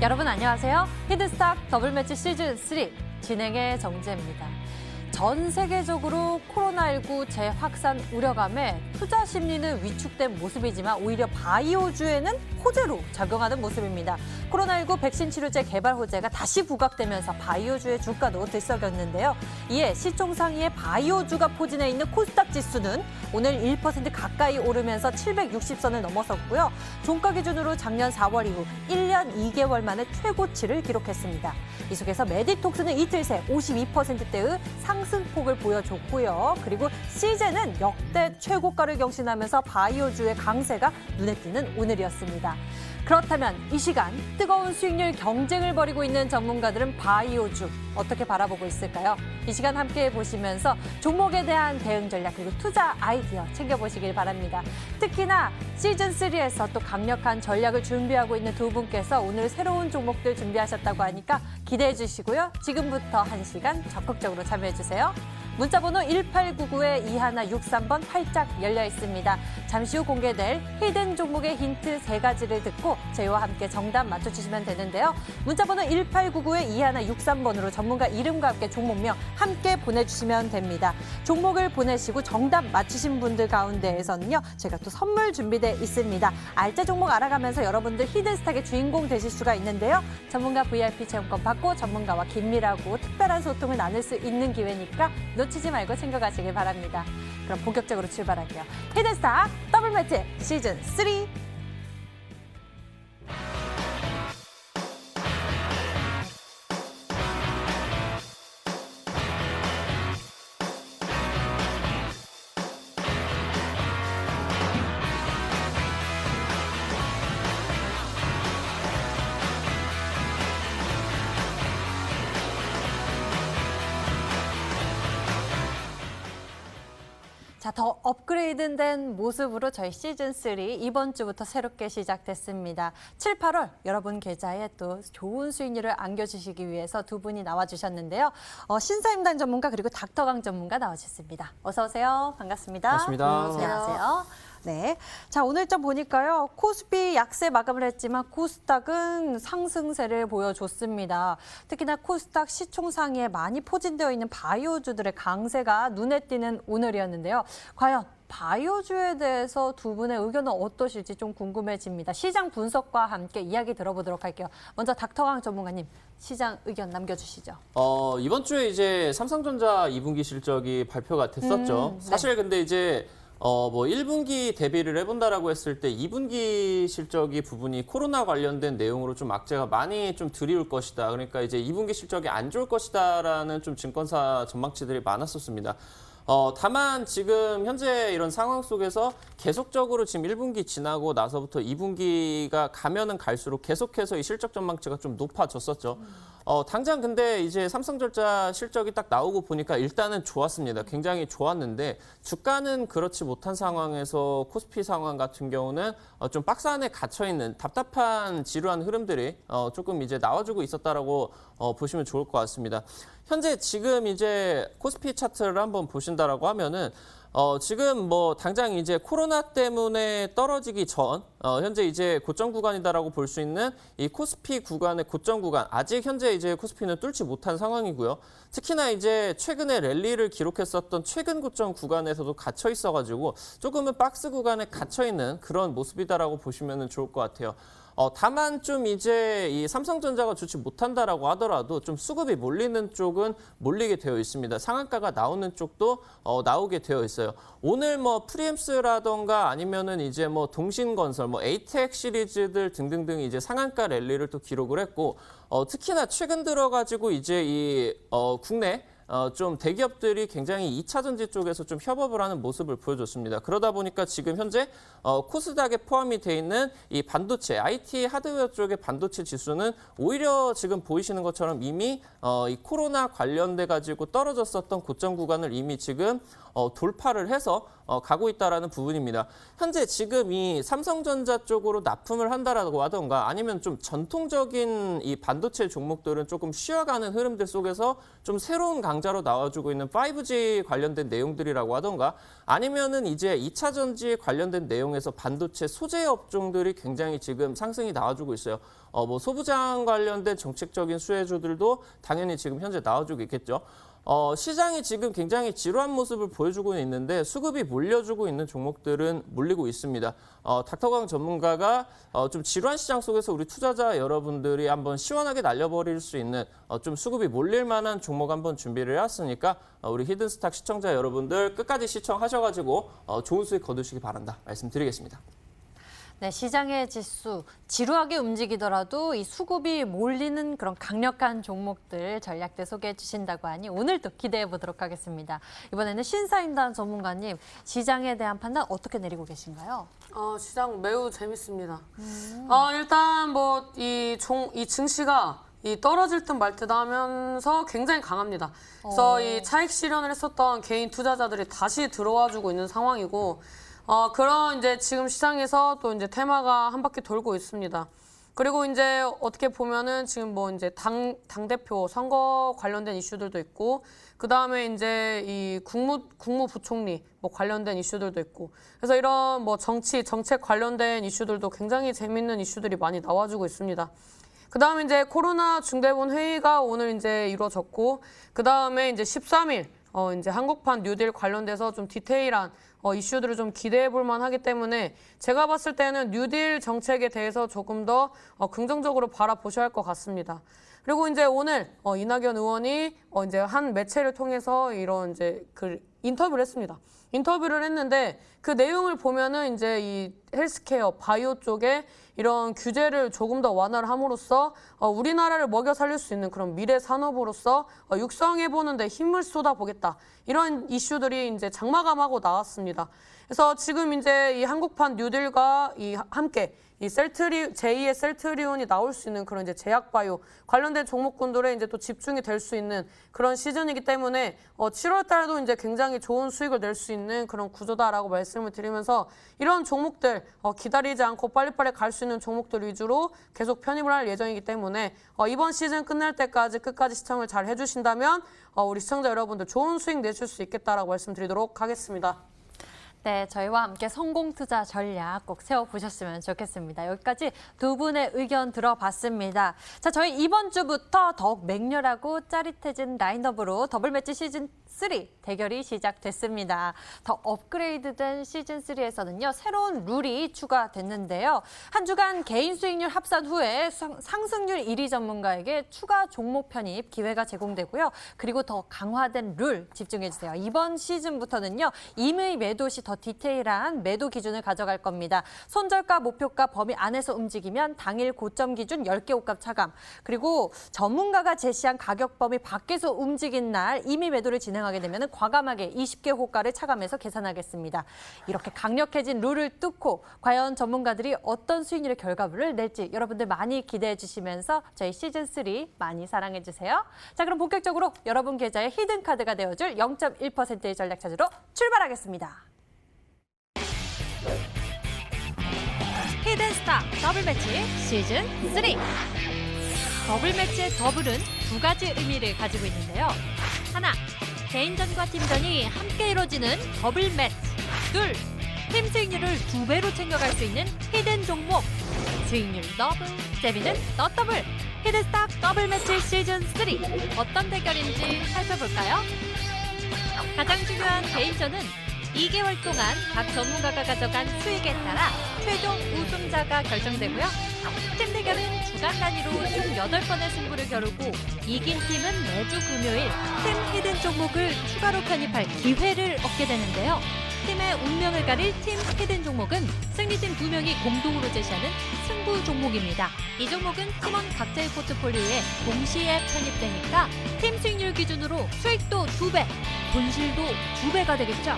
여러분 안녕하세요. 히든스탁 더블매치 시즌3 진행의 정재입니다. 전 세계적으로 코로나19 재확산 우려감에 투자 심리는 위축된 모습이지만 오히려 바이오주에는 호재로 작용하는 모습입니다. 코로나19 백신 치료제 개발 호재가 다시 부각되면서 바이오주의 주가도 들썩였는데요. 이에 시총 상위의 바이오주가 포진해 있는 코스닥 지수는 오늘 1% 가까이 오르면서 760선을 넘어섰고요. 종가 기준으로 작년 4월 이후 1년 2개월 만에 최고치를 기록했습니다. 이 속에서 메디톡스는 이틀 새 52%대의 상승폭을 보여줬고요. 그리고 시제는 역대 최고가를 경신하면서 바이오주의 강세가 눈에 띄는 오늘이었습니다. 그렇다면 이 시간 뜨거운 수익률 경쟁을 벌이고 있는 전문가들은 바이오주 어떻게 바라보고 있을까요? 이 시간 함께 보시면서 종목에 대한 대응 전략 그리고 투자 아이디어 챙겨보시길 바랍니다. 특히나 시즌3에서 또 강력한 전략을 준비하고 있는 두 분께서 오늘 새로운 종목들 준비하셨다고 하니까 기대해 주시고요. 지금부터 1시간 적극적으로 참여해 주세요. 문자번호 1899-2163번 활짝 열려 있습니다. 잠시 후 공개될 히든 종목의 힌트 3가지를 듣고 저희와 함께 정답 맞춰주시면 되는데요. 문자번호 1899-2163번으로 전문가 이름과 함께 종목명 함께 보내주시면 됩니다. 종목을 보내시고 정답 맞히신 분들 가운데에서는요. 제가 또 선물 준비되어 있습니다. 알짜 종목 알아가면서 여러분들 히든스탁의 주인공 되실 수가 있는데요. 전문가 VIP 체험권 받고 전문가와 긴밀하고 특별한 소통을 나눌 수 있는 기회니까 놓치지 말고 챙겨가시길 바랍니다. 그럼 본격적으로 출발할게요. 히든스탁 더블매치 시즌3. 자, 더 업그레이드된 모습으로 저희 시즌3 이번 주부터 새롭게 시작됐습니다. 7, 8월 여러분 계좌에 또 좋은 수익률을 안겨주시기 위해서 두 분이 나와주셨는데요. 신사임당 전문가 그리고 닥터강 전문가 나와주셨습니다. 어서 오세요. 반갑습니다. 반갑습니다. 안녕하세요. 네, 자 오늘장 보니까요. 코스피 약세 마감을 했지만 코스닥은 상승세를 보여줬습니다. 특히나 코스닥 시총 상위에 많이 포진되어 있는 바이오주들의 강세가 눈에 띄는 오늘이었는데요. 과연 바이오주에 대해서 두 분의 의견은 어떠실지 좀 궁금해집니다. 시장 분석과 함께 이야기 들어보도록 할게요. 먼저 닥터강 전문가님, 시장 의견 남겨주시죠. 이번 주에 이제 삼성전자 2분기 실적이 발표가 됐었죠. 사실 근데 이제 뭐 1분기 대비를 해본다라고 했을 때 2분기 실적이 부분이 코로나 관련된 내용으로 좀 악재가 많이 좀 드리울 것이다. 그러니까 이제 2분기 실적이 안 좋을 것이다라는 좀 증권사 전망치들이 많았었습니다. 다만 지금 현재 이런 상황 속에서 계속적으로 지금 1분기 지나고 나서부터 2분기가 가면은 갈수록 계속해서 이 실적 전망치가 좀 높아졌었죠. 당장 근데 이제 삼성전자 실적이 딱 나오고 보니까 일단은 좋았습니다. 굉장히 좋았는데 주가는 그렇지 못한 상황에서 코스피 상황 같은 경우는 좀 박스 안에 갇혀있는 답답한 지루한 흐름들이 조금 이제 나와주고 있었다라고 보시면 좋을 것 같습니다. 현재 지금 이제 코스피 차트를 한번 보신다라고 하면은 지금 뭐 당장 이제 코로나 때문에 떨어지기 전 현재 이제 고점 구간이다라고 볼 수 있는 이 코스피 구간의 고점 구간 아직 현재 이제 코스피는 뚫지 못한 상황이고요. 특히나 이제 최근에 랠리를 기록했었던 최근 고점 구간에서도 갇혀 있어가지고 조금은 박스 구간에 갇혀 있는 그런 모습이다라고 보시면 좋을 것 같아요. 다만 좀 이제 이 삼성전자가 좋지 못한다라고 하더라도 좀 수급이 몰리는 쪽은 몰리게 되어 있습니다. 상한가가 나오는 쪽도 나오게 되어 있어요. 오늘 뭐 프리엠스라던가 아니면은 이제 뭐 동신건설, 뭐 에이텍 시리즈들 등등등 이제 상한가 랠리를 또 기록을 했고, 특히나 최근 들어가지고 이제 이 국내 좀 대기업들이 굉장히 2차 전지 쪽에서 좀 협업을 하는 모습을 보여줬습니다. 그러다 보니까 지금 현재 코스닥에 포함이 돼 있는 이 반도체, IT 하드웨어 쪽의 반도체 지수는 오히려 지금 보이시는 것처럼 이미 이 코로나 관련돼 가지고 떨어졌었던 고점 구간을 이미 지금 돌파를 해서 가고 있다라는 부분입니다. 현재 지금 이 삼성전자 쪽으로 납품을 한다라고 하던가 아니면 좀 전통적인 이 반도체 종목들은 조금 쉬어가는 흐름들 속에서 좀 새로운 강자로 나와주고 있는 5G 관련된 내용들이라고 하던가 아니면은 이제 2차 전지 관련된 내용에서 반도체 소재 업종들이 굉장히 지금 상승이 나와주고 있어요. 뭐 소부장 관련된 정책적인 수혜주들도 당연히 지금 현재 나와주고 있겠죠. 시장이 지금 굉장히 지루한 모습을 보여주고 있는데 수급이 몰려주고 있는 종목들은 몰리고 있습니다. 닥터강 전문가가 좀 지루한 시장 속에서 우리 투자자 여러분들이 한번 시원하게 날려버릴 수 있는 좀 수급이 몰릴 만한 종목 한번 준비를 해왔으니까 우리 히든스탁 시청자 여러분들 끝까지 시청하셔가지고 좋은 수익 거두시기 바란다 말씀드리겠습니다. 네, 시장의 지수 지루하게 움직이더라도 이 수급이 몰리는 그런 강력한 종목들 전략들 소개해 주신다고 하니 오늘 또 기대해 보도록 하겠습니다. 이번에는 신사임당 전문가님, 시장에 대한 판단 어떻게 내리고 계신가요? 시장 매우 재밌습니다. 일단 뭐 이 증시가 떨어질 듯 말 듯 하면서 굉장히 강합니다. 그래서 이 차익 실현을 했었던 개인 투자자들이 다시 들어와주고 있는 상황이고, 그런 이제 지금 시장에서 또 이제 테마가 한 바퀴 돌고 있습니다. 그리고 이제 어떻게 보면은 지금 뭐 이제 당대표 선거 관련된 이슈들도 있고, 그 다음에 이제 이 국무부총리 뭐 관련된 이슈들도 있고, 그래서 이런 뭐 정책 관련된 이슈들도 굉장히 재밌는 이슈들이 많이 나와주고 있습니다. 그 다음에 이제 코로나 중대본 회의가 오늘 이제 이루어졌고, 그 다음에 이제 13일 이제 한국판 뉴딜 관련돼서 좀 디테일한 이슈들을 좀 기대해 볼 만하기 때문에 제가 봤을 때는 뉴딜 정책에 대해서 조금 더 긍정적으로 바라보셔야 할 것 같습니다. 그리고 이제 오늘 이낙연 의원이 이제 한 매체를 통해서 이런 이제 그 인터뷰를 했습니다. 인터뷰를 했는데 그 내용을 보면은 이제 이 헬스케어, 바이오 쪽에 이런 규제를 조금 더 완화를 함으로써 우리나라를 먹여 살릴 수 있는 그런 미래 산업으로서 육성해 보는 데 힘을 쏟아보겠다. 이런 이슈들이 이제 장마감하고 나왔습니다. 그래서 지금 이제 이 한국판 뉴딜과 함께 이 제2의 셀트리온이 나올 수 있는 그런 이제 제약바이오 관련된 종목군들에 이제 또 집중이 될 수 있는 그런 시즌이기 때문에 7월 달에도 이제 굉장히 좋은 수익을 낼 수 있는 그런 구조다라고 말씀을 드리면서 이런 종목들 기다리지 않고 빨리빨리 갈 수 있는 종목들 위주로 계속 편입을 할 예정이기 때문에 이번 시즌 끝날 때까지 끝까지 시청을 잘 해주신다면 우리 시청자 여러분들 좋은 수익 내실 수 있겠다라고 말씀드리도록 하겠습니다. 네, 저희와 함께 성공 투자 전략 꼭 세워보셨으면 좋겠습니다. 여기까지 두 분의 의견 들어봤습니다. 자, 저희 이번 주부터 더욱 맹렬하고 짜릿해진 라인업으로 더블 매치 시즌 3 대결이 시작됐습니다. 더 업그레이드된 시즌3에서는요, 새로운 룰이 추가됐는데요. 한 주간 개인 수익률 합산 후에 상승률 1위 전문가에게 추가 종목 편입 기회가 제공되고요. 그리고 더 강화된 룰 집중해주세요. 이번 시즌부터는요, 임의 매도 시 더 디테일한 매도 기준을 가져갈 겁니다. 손절가, 목표가 범위 안에서 움직이면 당일 고점 기준 10개 옷값 차감. 그리고 전문가가 제시한 가격 범위 밖에서 움직인 날 임의 매도를 진행하게 되면 과감하게 20개 호가를 차감해서 계산하겠습니다. 이렇게 강력해진 룰을 뚫고 과연 전문가들이 어떤 수익률의 결과물을 낼지 여러분들 많이 기대해 주시면서 저희 시즌3 많이 사랑해 주세요. 자, 그럼 본격적으로 여러분 계좌의 히든카드가 되어줄 0.1%의 전략 찾으러 출발하겠습니다. 히든스탁 더블 매치 시즌 3. 더블 매치의 더블은 두 가지 의미를 가지고 있는데요. 하나, 개인전과 팀전이 함께 이루어지는 더블 매치. 둘, 팀 수익률을 2배로 챙겨갈 수 있는 히든 종목. 수익률 더블, 재미는 더 더블. 히든스탁 더블 매치 시즌 3. 어떤 대결인지 살펴볼까요? 가장 중요한 개인전은 2개월 동안 각 전문가가 가져간 수익에 따라 최종 우승자가 결정되고요. 팀 대결은 주간 단위로 총 8번의 승부를 겨루고 이긴 팀은 매주 금요일 팀 히든 종목을 추가로 편입할 기회를 얻게 되는데요. 팀의 운명을 가릴 팀 히든 종목은 승리팀 2명이 공동으로 제시하는 승부 종목입니다. 이 종목은 팀원 각자의 포트폴리오에 동시에 편입되니까 팀 수익률 기준으로 수익도 2배, 본실도 2배가 되겠죠.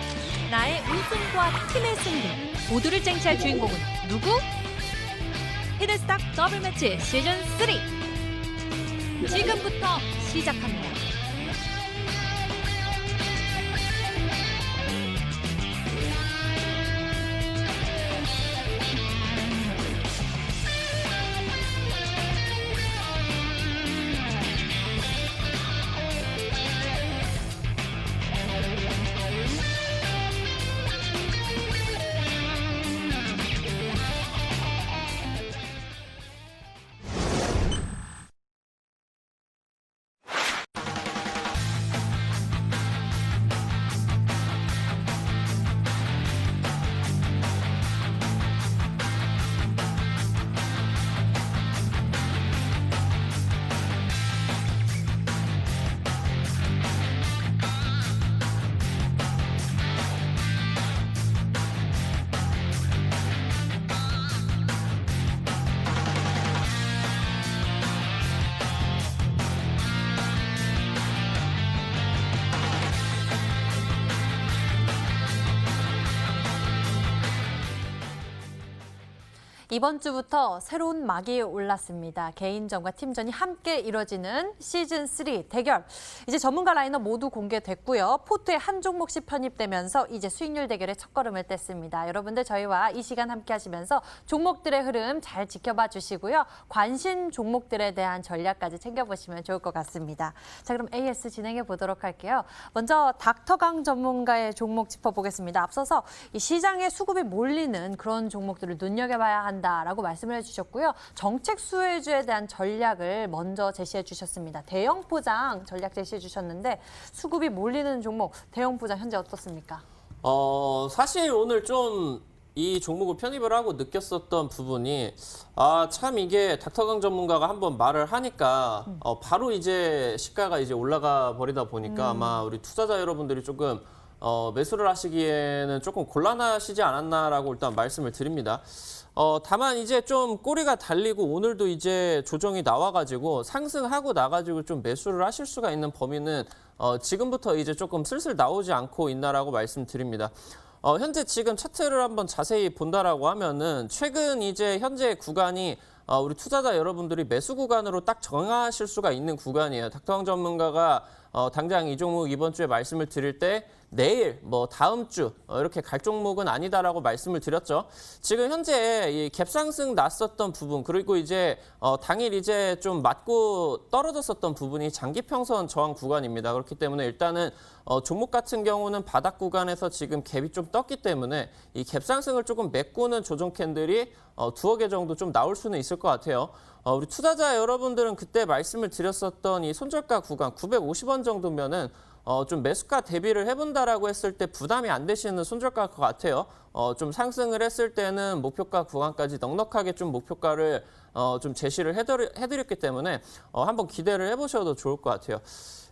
나의 우승과 팀의 승리 모두를 쟁취할 주인공은 누구? 히든스탁 더블 매치 시즌 3 지금부터 시작합니다. 이번 주부터 새로운 막이 올랐습니다. 개인전과 팀전이 함께 이뤄지는 시즌3 대결. 이제 전문가 라인업 모두 공개됐고요. 포트에 한 종목씩 편입되면서 이제 수익률 대결의 첫걸음을 뗐습니다. 여러분들 저희와 이 시간 함께 하시면서 종목들의 흐름 잘 지켜봐 주시고요. 관심 종목들에 대한 전략까지 챙겨보시면 좋을 것 같습니다. 자, 그럼 AS 진행해 보도록 할게요. 먼저 닥터강 전문가의 종목 짚어보겠습니다. 앞서서 이 시장에 수급이 몰리는 그런 종목들을 눈여겨봐야 한다라고 말씀을 해주셨고요. 정책 수혜주에 대한 전략을 먼저 제시해 주셨습니다. 대형 포장 전략 제시해 주셨는데 수급이 몰리는 종목, 대형 포장 현재 어떻습니까? 사실 오늘 좀 이 종목을 편입을 하고 느꼈었던 부분이 참 이게 닥터강 전문가가 한번 말을 하니까 바로 이제 시가가 이제 올라가 버리다 보니까 아마 우리 투자자 여러분들이 조금 매수를 하시기에는 조금 곤란하시지 않았나라고 일단 말씀을 드립니다. 다만 이제 좀 꼬리가 달리고 오늘도 이제 조정이 나와가지고 상승하고 나가지고 좀 매수를 하실 수가 있는 범위는 지금부터 이제 조금 슬슬 나오지 않고 있나라고 말씀드립니다. 현재 지금 차트를 한번 자세히 본다라고 하면은 최근 이제 현재 구간이 우리 투자자 여러분들이 매수 구간으로 딱 정하실 수가 있는 구간이에요. 닥터강 전문가가 당장 이 종목 이번 주에 말씀을 드릴 때 내일, 다음 주 이렇게 갈 종목은 아니다라고 말씀을 드렸죠. 지금 현재 이 갭상승 났었던 부분 그리고 이제 당일 이제 좀 맞고 떨어졌었던 부분이 장기 평선 저항 구간입니다. 그렇기 때문에 일단은 종목 같은 경우는 바닥 구간에서 지금 갭이 좀 떴기 때문에 이 갭상승을 조금 메꾸는 조정 캔들이 두어 개 정도 좀 나올 수는 있을 것 같아요. 우리 투자자 여러분들은 그때 말씀을 드렸었던 이 손절가 구간 950원 정도면은 좀 매수가 대비를 해본다라고 했을 때 부담이 안 되시는 손절가일 것 같아요. 좀 상승을 했을 때는 목표가 구간까지 넉넉하게 좀 목표가를 좀 제시를 해드렸기 때문에 한번 기대를 해보셔도 좋을 것 같아요.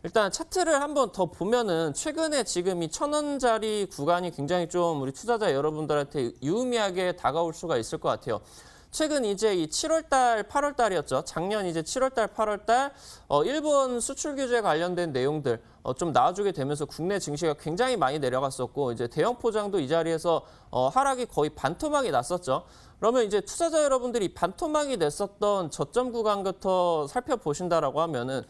일단 차트를 한번 더 보면은 최근에 지금 이 1,000원짜리 구간이 굉장히 좀 우리 투자자 여러분들한테 유의미하게 다가올 수가 있을 것 같아요. 최근 이제 이 7월달, 8월달이었죠. 작년 이제 7월달, 8월달 일본 수출 규제 관련된 내용들 좀 나와주게 되면서 국내 증시가 굉장히 많이 내려갔었고 이제 대형 포장도 이 자리에서 하락이 거의 반토막이 났었죠. 그러면 이제 투자자 여러분들이 반토막이 냈었던 저점 구간부터 살펴보신다라고 하면은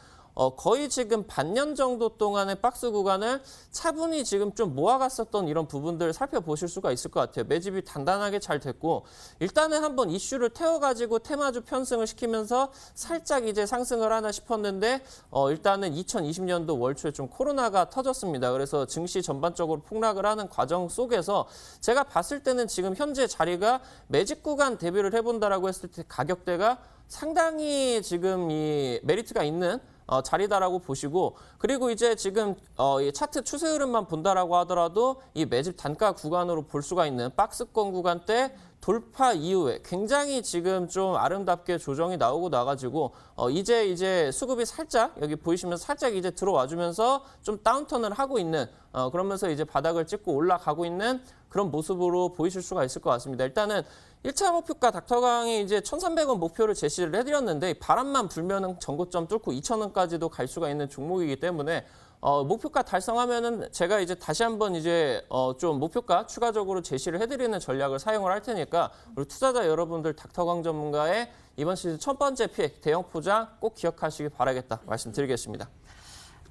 거의 지금 반년 정도 동안의 박스 구간을 차분히 지금 좀 모아갔었던 이런 부분들을 살펴보실 수가 있을 것 같아요. 매집이 단단하게 잘 됐고 일단은 한번 이슈를 태워가지고 테마주 편승을 시키면서 살짝 이제 상승을 하나 싶었는데 일단은 2020년도 월초에 좀 코로나가 터졌습니다. 그래서 증시 전반적으로 폭락을 하는 과정 속에서 제가 봤을 때는 지금 현재 자리가 매집 구간 대비를 해본다라고 했을 때 가격대가 상당히 지금 이 메리트가 있는 자리다라고 보시고 그리고 이제 지금 이 차트 추세 흐름만 본다라고 하더라도 이 매집 단가 구간으로 볼 수가 있는 박스권 구간대 돌파 이후에 굉장히 지금 좀 아름답게 조정이 나오고 나가지고 이제 수급이 살짝 여기 보이시면 살짝 이제 들어와 주면서 좀 다운턴을 하고 있는 그러면서 이제 바닥을 찍고 올라가고 있는 그런 모습으로 보이실 수가 있을 것 같습니다. 일단은 1차 목표가 닥터강이 이제 1,300원 목표를 제시를 해드렸는데 바람만 불면은 전고점 뚫고 2,000원까지도 갈 수가 있는 종목이기 때문에 목표가 달성하면은 제가 이제 다시 한번 이제 좀 목표가 추가적으로 제시를 해드리는 전략을 사용을 할 테니까 우리 투자자 여러분들 닥터강 전문가의 이번 시즌 첫 번째 픽 대형 포장 꼭 기억하시기 바라겠다 말씀드리겠습니다.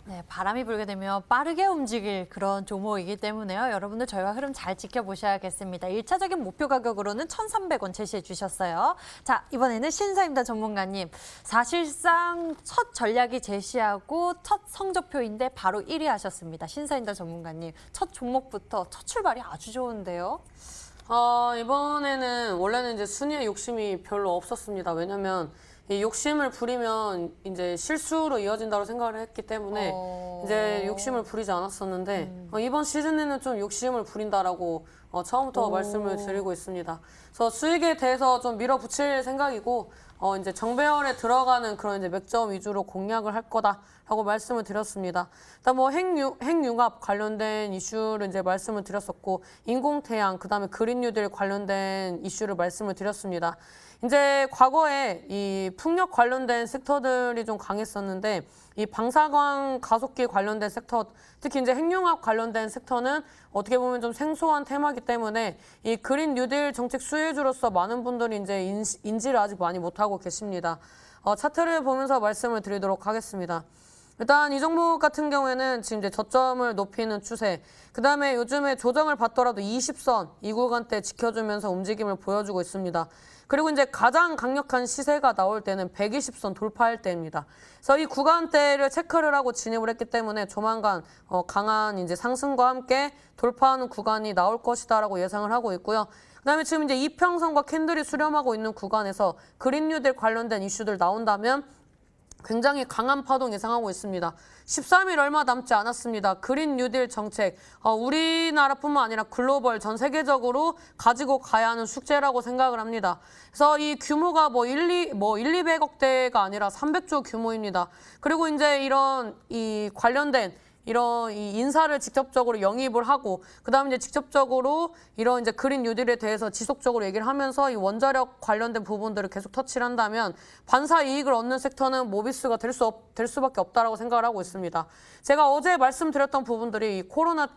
네, 바람이 불게 되면 빠르게 움직일 그런 종목이기 때문에요. 여러분들 저희와 흐름 잘 지켜보셔야겠습니다. 1차적인 목표 가격으로는 1,300원 제시해 주셨어요. 자, 이번에는 신사임당 전문가님. 사실상 첫 전략이 제시하고 첫 성적표인데 바로 1위 하셨습니다. 신사임당 전문가님. 첫 종목부터 첫 출발이 아주 좋은데요. 이번에는 원래는 이제 순위에 욕심이 별로 없었습니다. 왜냐면 이 욕심을 부리면 이제 실수로 이어진다고 생각을 했기 때문에 이제 욕심을 부리지 않았었는데 이번 시즌에는 좀 욕심을 부린다라고 처음부터 말씀을 드리고 있습니다. 그래서 수익에 대해서 좀 밀어붙일 생각이고 이제 정배열에 들어가는 그런 이제 맥점 위주로 공략을 할 거다라고 말씀을 드렸습니다. 일단 뭐 핵융합 관련된 이슈를 이제 말씀을 드렸었고 인공태양 그다음에 그린뉴딜 관련된 이슈를 말씀을 드렸습니다. 이제 과거에 이 풍력 관련된 섹터들이 좀 강했었는데 이 방사광 가속기 관련된 섹터 특히 이제 핵융합 관련된 섹터는 어떻게 보면 좀 생소한 테마이기 때문에 이 그린 뉴딜 정책 수혜주로서 많은 분들이 이제 인지를 아직 많이 못하고 계십니다. 차트를 보면서 말씀을 드리도록 하겠습니다. 일단 이 종목 같은 경우에는 지금 이제 저점을 높이는 추세, 그다음에 요즘에 조정을 받더라도 20선 이 구간대 지켜주면서 움직임을 보여주고 있습니다. 그리고 이제 가장 강력한 시세가 나올 때는 120선 돌파할 때입니다. 그래서 이 구간대를 체크를 하고 진입을 했기 때문에 조만간 강한 이제 상승과 함께 돌파하는 구간이 나올 것이다라고 예상을 하고 있고요. 그다음에 지금 이제 이평선과 캔들이 수렴하고 있는 구간에서 그린 뉴딜 관련된 이슈들 나온다면 굉장히 강한 파동 예상하고 있습니다. 13일 얼마 남지 않았습니다. 그린 뉴딜 정책, 우리나라뿐만 아니라 글로벌 전 세계적으로 가지고 가야 하는 숙제라고 생각을 합니다. 그래서 이 규모가 200억대가 아니라 300조 규모입니다. 그리고 이제 이런 이 관련된 이런 이 인사를 직접적으로 영입을 하고 그다음에 이제 직접적으로 이런 이제 그린 뉴딜에 대해서 지속적으로 얘기를 하면서 이 원자력 관련된 부분들을 계속 터치를 한다면 반사 이익을 얻는 섹터는 모비스가 될 수밖에 없다라고 생각을 하고 있습니다. 제가 어제 말씀드렸던 부분들이 이 코로나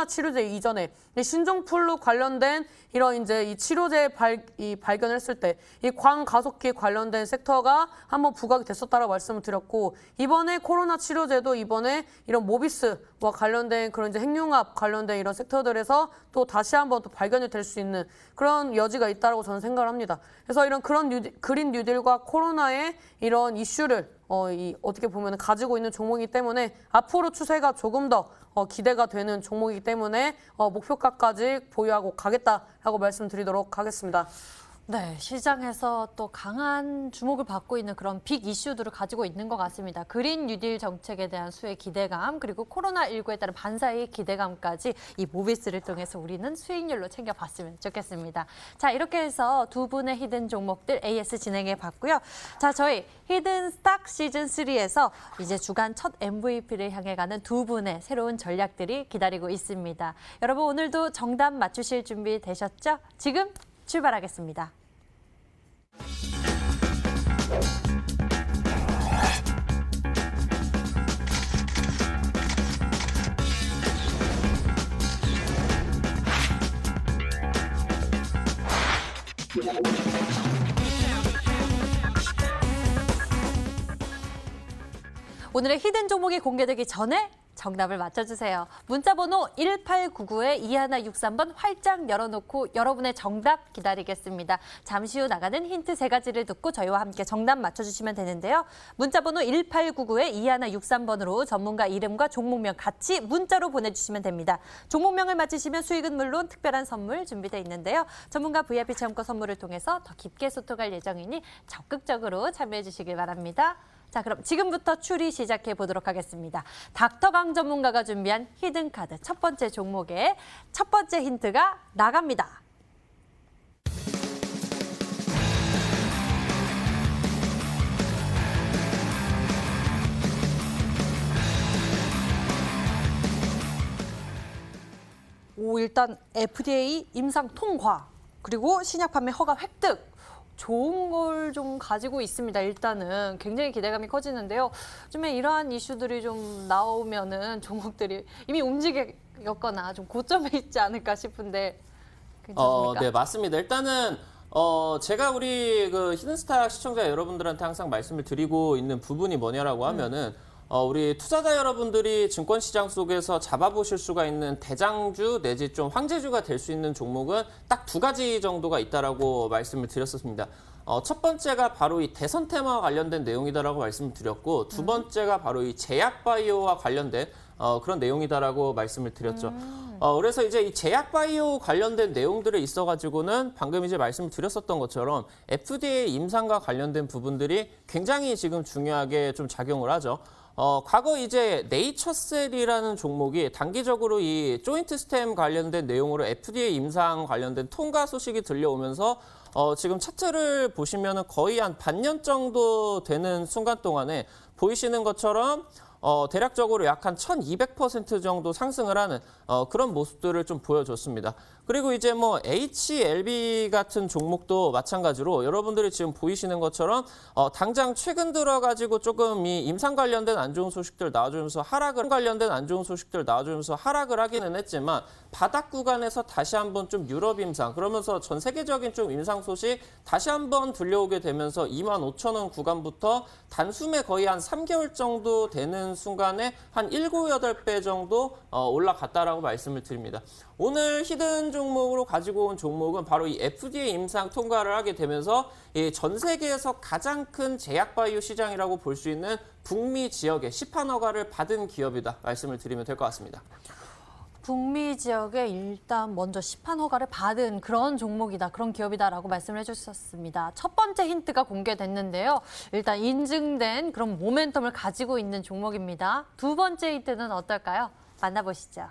치료제 이전에 이 신종플루 관련된 이런 이제 이 치료제 발견을 했을 때 이 광가속기 관련된 섹터가 한번 부각이 됐었다라고 말씀을 드렸고 이번에 코로나 치료제도 이번에 이런 모비스와 관련된 그런 이제 핵융합 관련된 이런 섹터들에서 또 다시 한번 또 발견이 될 수 있는 그런 여지가 있다라고 저는 생각을 합니다. 그래서 이런 그린 뉴딜과 코로나의 이런 이슈를 어떻게 보면 가지고 있는 종목이기 때문에 앞으로 추세가 조금 더 기대가 되는 종목이기 때문에 목표가까지 보유하고 가겠다라고 말씀드리도록 하겠습니다. 네, 시장에서 또 강한 주목을 받고 있는 그런 빅 이슈들을 가지고 있는 것 같습니다. 그린 뉴딜 정책에 대한 수혜 기대감, 그리고 코로나19에 따른 반사의 기대감까지 이 모비스를 통해서 우리는 수익률로 챙겨봤으면 좋겠습니다. 자, 이렇게 해서 두 분의 히든 종목들 AS 진행해 봤고요. 자, 저희 히든 스탁 시즌3에서 이제 주간 첫 MVP를 향해 가는 두 분의 새로운 전략들이 기다리고 있습니다. 여러분 오늘도 정답 맞추실 준비 되셨죠? 지금 출발하겠습니다. 오늘의 히든 종목이 공개되기 전에 정답을 맞춰주세요. 문자번호 1899-2163번 활짝 열어놓고 여러분의 정답 기다리겠습니다. 잠시 후 나가는 힌트 3가지를 듣고 저희와 함께 정답 맞춰주시면 되는데요. 문자번호 1899-2163번으로 전문가 이름과 종목명 같이 문자로 보내주시면 됩니다. 종목명을 맞히시면 수익은 물론 특별한 선물 준비되어 있는데요. 전문가 VIP 체험권 선물을 통해서 더 깊게 소통할 예정이니 적극적으로 참여해 주시길 바랍니다. 자, 그럼 지금부터 추리 시작해 보도록 하겠습니다. 닥터강 전문가가 준비한 히든카드 첫 번째 종목의 첫 번째 힌트가 나갑니다. 일단 FDA 임상 통과, 그리고 신약 판매 허가 획득. 좋은 걸 좀 가지고 있습니다. 일단은 굉장히 기대감이 커지는데요. 요즘에 이러한 이슈들이 좀 나오면은 종목들이 이미 움직였거나 좀 고점에 있지 않을까 싶은데 괜찮습니까? 네, 맞습니다. 일단은 제가 우리 그 히든스타 시청자 여러분들한테 항상 말씀을 드리고 있는 부분이 뭐냐라고 하면은 우리 투자자 여러분들이 증권시장 속에서 잡아보실 수가 있는 대장주 내지 좀 황제주가 될 수 있는 종목은 딱 2가지 정도가 있다라고 말씀을 드렸었습니다. 첫 번째가 바로 이 대선 테마와 관련된 내용이다라고 말씀을 드렸고 두 번째가 바로 이 제약바이오와 관련된 그런 내용이다라고 말씀을 드렸죠. 그래서 이제 이 제약바이오 관련된 내용들에 있어가지고는 방금 이제 말씀을 드렸었던 것처럼 FDA 임상과 관련된 부분들이 굉장히 지금 중요하게 좀 작용을 하죠. 과거 이제 네이처셀이라는 종목이 단기적으로 이 조인트 스템 관련된 내용으로 FDA 임상 관련된 통과 소식이 들려오면서 지금 차트를 보시면은 거의 한 반년 정도 되는 순간 동안에 보이시는 것처럼 대략적으로 약 한 1,200% 정도 상승을 하는 그런 모습들을 좀 보여줬습니다. 그리고 이제 뭐 HLB 같은 종목도 마찬가지로 여러분들이 지금 보이시는 것처럼 당장 최근 들어가지고 조금 이 임상 관련된 안 좋은 소식들 나와주면서 하락을 하기는 했지만 바닥 구간에서 다시 한번 좀 유럽 임상 그러면서 전 세계적인 좀 임상 소식 다시 한번 들려오게 되면서 25,000원 구간부터 단숨에 거의 한 3개월 정도 되는 순간에 한 7, 8배 정도 올라갔다라고 말씀을 드립니다. 오늘 히든 종목으로 가지고 온 종목은 바로 이 FDA 임상 통과를 하게 되면서 전 세계에서 가장 큰 제약바이오 시장이라고 볼 수 있는 북미 지역의 시판 허가를 받은 기업이다 말씀을 드리면 될 것 같습니다. 북미 지역에 일단 먼저 시판 허가를 받은 그런 종목이다, 그런 기업이다라고 말씀을 해주셨습니다. 첫 번째 힌트가 공개됐는데요. 일단 인증된 그런 모멘텀을 가지고 있는 종목입니다. 두 번째 힌트는 어떨까요? 만나보시죠.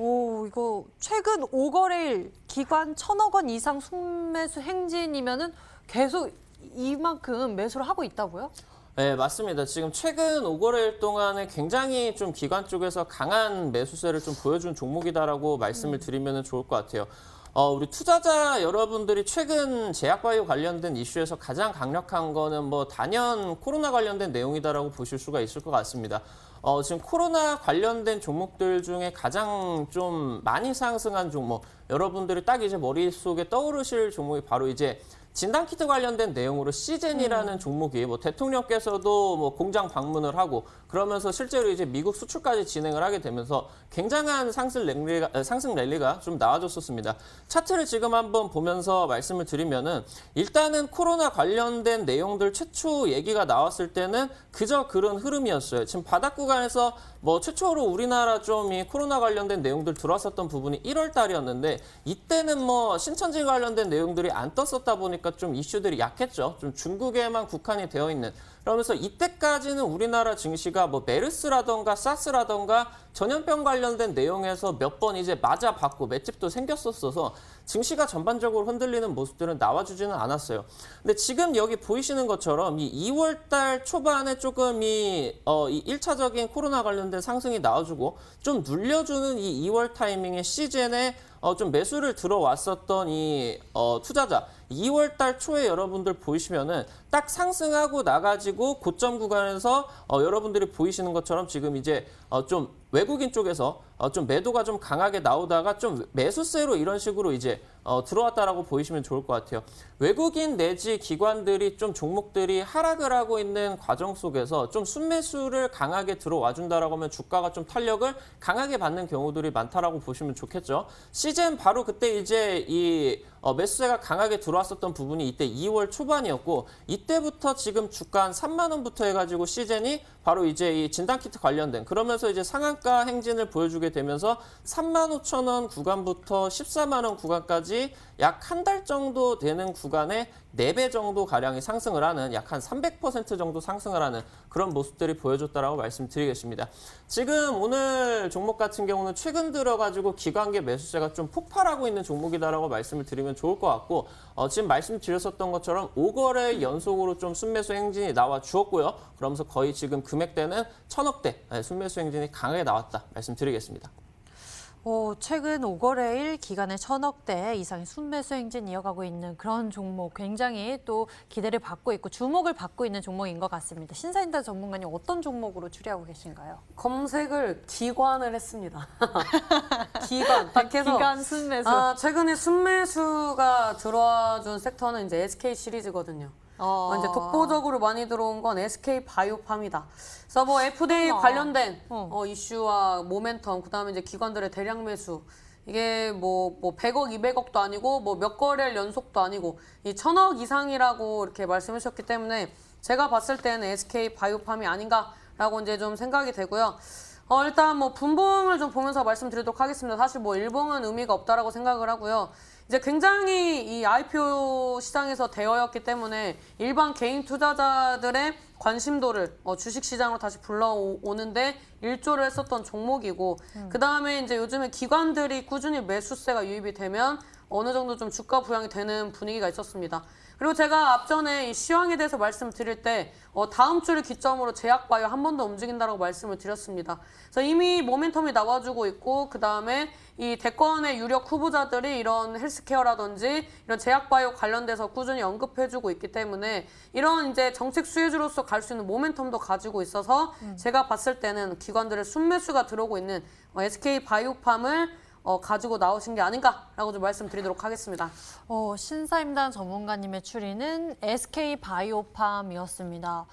오, 이거 최근 5거래일 기관 1,000억 원 이상 순매수 행진이면은 계속 이만큼 매수를 하고 있다고요? 네, 맞습니다. 지금 최근 5거래일 동안에 굉장히 좀 기관 쪽에서 강한 매수세를 좀 보여준 종목이다라고 말씀을 드리면 좋을 것 같아요. 우리 투자자 여러분들이 최근 제약바이오 관련된 이슈에서 가장 강력한 거는 뭐 단연 코로나 관련된 내용이다라고 보실 수가 있을 것 같습니다. 지금 코로나 관련된 종목들 중에 가장 좀 많이 상승한 종목, 여러분들이 딱 이제 머릿속에 떠오르실 종목이 바로 이제 진단키트 관련된 내용으로 시젠이라는 종목이 뭐 대통령께서도 뭐 공장 방문을 하고 그러면서 실제로 이제 미국 수출까지 진행을 하게 되면서 굉장한 상승 랠리가 좀 나와줬었습니다. 차트를 지금 한번 보면서 말씀을 드리면은 일단은 코로나 관련된 내용들 최초 얘기가 나왔을 때는 그저 그런 흐름이었어요. 지금 바닥 구간에서 뭐 최초로 우리나라 좀 이 코로나 관련된 내용들 들어왔었던 부분이 1월 달이었는데 이때는 뭐 신천지 관련된 내용들이 안 떴었다 보니까 좀 이슈들이 약했죠. 좀 중국에만 국한이 되어 있는. 그러면서 이때까지는 우리나라 증시가 뭐 메르스라던가 사스라던가 전염병 관련된 내용에서 몇 번 이제 맞아봤고 맷집도 생겼었어서 증시가 전반적으로 흔들리는 모습들은 나와주지는 않았어요. 근데 지금 여기 보이시는 것처럼 이 2월 달 초반에 조금 이 1차적인 코로나 관련된 상승이 나와주고 좀 눌려주는 이 2월 타이밍에 시즌에 좀 매수를 들어왔었던 이 투자자 2월 달 초에 여러분들 보이시면은 딱 상승하고 나가지고 고점 구간에서 여러분들이 보이시는 것처럼 지금 이제 좀 외국인 쪽에서 좀 매도가 좀 강하게 나오다가 좀 매수세로 이런 식으로 이제 들어왔다라고 보이시면 좋을 것 같아요. 외국인 내지 기관들이 좀 종목들이 하락을 하고 있는 과정 속에서 좀 순매수를 강하게 들어와 준다라고 하면 주가가 좀 탄력을 강하게 받는 경우들이 많다라고 보시면 좋겠죠. 시즌 바로 그때 이제 이 매수세가 강하게 들어왔었던 부분이 이때 2월 초반이었고 이때부터 지금 주가 한 3만 원부터 해가지고 시즌이 바로 이제 이 진단키트 관련된 그러면서 이제 상한가 행진을 보여주게 되면서 35,000원 구간부터 14만 원 구간까지 약 한 달 정도 되는 구간에 4배 정도 가량이 상승을 하는 약 한 300% 정도 상승을 하는 그런 모습들이 보여줬다라고 말씀드리겠습니다. 지금 오늘 종목 같은 경우는 최근 들어가지고 기관계 매수세가 좀 폭발하고 있는 종목이다라고 말씀을 드리면 좋을 것 같고 지금 말씀드렸었던 것처럼 5거래 연속으로 좀 순매수 행진이 나와 주었고요. 그러면서 거의 지금 금액대는 1,000억대 순매수 행진이 강하게 나왔다 말씀드리겠습니다. 최근 5거래일 기간에 1,000억대 이상의 순매수 행진 이어가고 있는 그런 종목 굉장히 또 기대를 받고 있고 주목을 받고 있는 종목인 것 같습니다. 신사임당 전문가님 어떤 종목으로 추리하고 계신가요? 검색을 기관을 했습니다. 기관. 밖에서 기관 순매수. 최근에 순매수가 들어와준 섹터는 이제 SK 시리즈거든요. 이제 독보적으로 많이 들어온 건 SK 바이오팜이다. 그래서 뭐 FDA 관련된 이슈와 모멘텀, 그다음에 이제 기관들의 대량 매수. 이게 뭐 100억, 200억도 아니고 뭐 몇 거래일 연속도 아니고 이 1,000억 이상이라고 이렇게 말씀하셨기 때문에 제가 봤을 때는 SK 바이오팜이 아닌가라고 이제 좀 생각이 되고요. 일단 뭐 분봉을 좀 보면서 말씀드리도록 하겠습니다. 사실 뭐 일봉은 의미가 없다라고 생각을 하고요. 이제 굉장히 이 IPO 시장에서 대여였기 때문에 일반 개인 투자자들의 관심도를 주식시장으로 다시 불러오는데 일조를 했었던 종목이고 그다음에 이제 요즘에 기관들이 꾸준히 매수세가 유입이 되면 어느 정도 좀 주가 부양이 되는 분위기가 있었습니다. 그리고 제가 앞전에 이 시황에 대해서 말씀을 드릴 때 다음 주를 기점으로 제약바이오 한 번 더 움직인다라고 말씀을 드렸습니다. 그래서 이미 모멘텀이 나와주고 있고 그다음에 이 대권의 유력 후보자들이 이런 헬스케어라든지 이런 제약바이오 관련돼서 꾸준히 언급해주고 있기 때문에 이런 이제 정책 수혜주로서 갈 수 있는 모멘텀도 가지고 있어서 제가 봤을 때는 기관들의 순매수가 들어오고 있는 SK바이오팜을 가지고 나오신 게 아닌가라고 좀 말씀드리도록 하겠습니다. 신사임당 전문가님의 추리는 SK바이오팜이었습니다.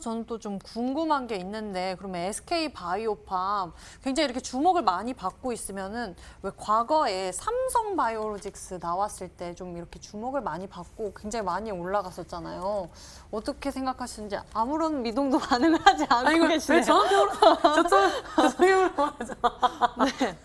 저는 또 좀 궁금한 게 있는데 그러면 SK바이오팜 굉장히 이렇게 주목을 많이 받고 있으면은 왜 과거에 삼성바이오로직스 나왔을 때 좀 이렇게 주목을 많이 받고 굉장히 많이 올라갔었잖아요. 어떻게 생각하시는지 아무런 미동도 반응하지 않고 계시네요. 왜 저한테 저쪽으로 말하죠? 네.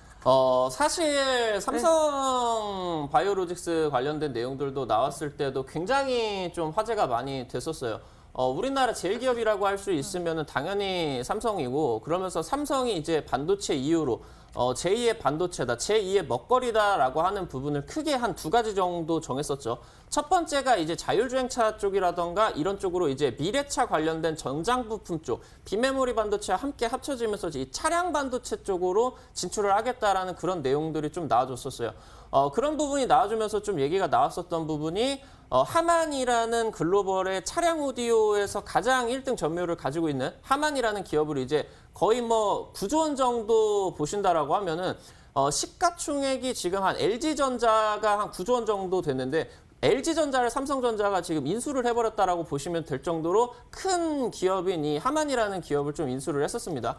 사실 삼성 바이오로직스 관련된 내용들도 나왔을 때도 굉장히 좀 화제가 많이 됐었어요. 우리나라 제일 기업이라고 할 수 있으면 당연히 삼성이고 그러면서 삼성이 이제 반도체 이후로 제2의 반도체다, 제2의 먹거리다라고 하는 부분을 크게 한 두 가지 정도 정했었죠. 첫 번째가 이제 자율주행차 쪽이라던가 이런 쪽으로 이제 미래차 관련된 전장 부품 쪽, 비메모리 반도체와 함께 합쳐지면서 이 차량 반도체 쪽으로 진출을 하겠다라는 그런 내용들이 좀 나와줬었어요. 그런 부분이 나와주면서 좀 얘기가 나왔었던 부분이 하만이라는 글로벌의 차량 오디오에서 가장 1등 점유율을 가지고 있는 하만이라는 기업을 이제 거의 뭐 9조 원 정도 보신다라고 하면은 시가총액이 지금 한 LG전자가 한 9조 원 정도 됐는데 LG전자를 삼성전자가 지금 인수를 해버렸다라고 보시면 될 정도로 큰 기업인 이 하만이라는 기업을 좀 인수를 했었습니다.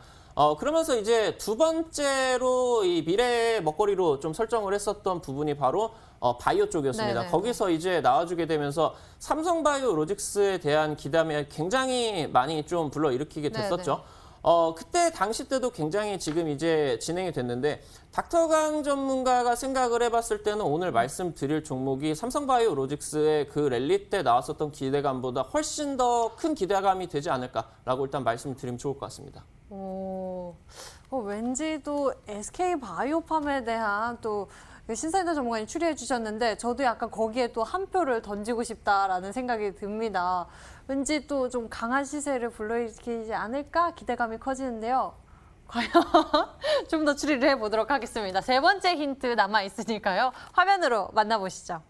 그러면서 이제 두 번째로 이 미래 먹거리로 좀 설정을 했었던 부분이 바로 바이오 쪽이었습니다. 네네. 거기서 이제 나와주게 되면서 삼성바이오로직스에 대한 기대감이 굉장히 많이 좀 불러일으키게 됐었죠. 네네. 그때 당시 때도 굉장히 지금 이제 진행이 됐는데 닥터강 전문가가 생각을 해봤을 때는 오늘 말씀드릴 종목이 삼성바이오로직스의 그 랠리 때 나왔었던 기대감보다 훨씬 더 큰 기대감이 되지 않을까라고 일단 말씀드리면 좋을 것 같습니다. 왠지 또 SK바이오팜에 대한 또 신사임당 전문가님 추리해 주셨는데 저도 약간 거기에 또 한 표를 던지고 싶다라는 생각이 듭니다. 왠지 또 좀 강한 시세를 불러일으키지 않을까 기대감이 커지는데요. 과연 좀 더 추리를 해보도록 하겠습니다. 세 번째 힌트 남아있으니까요. 화면으로 만나보시죠.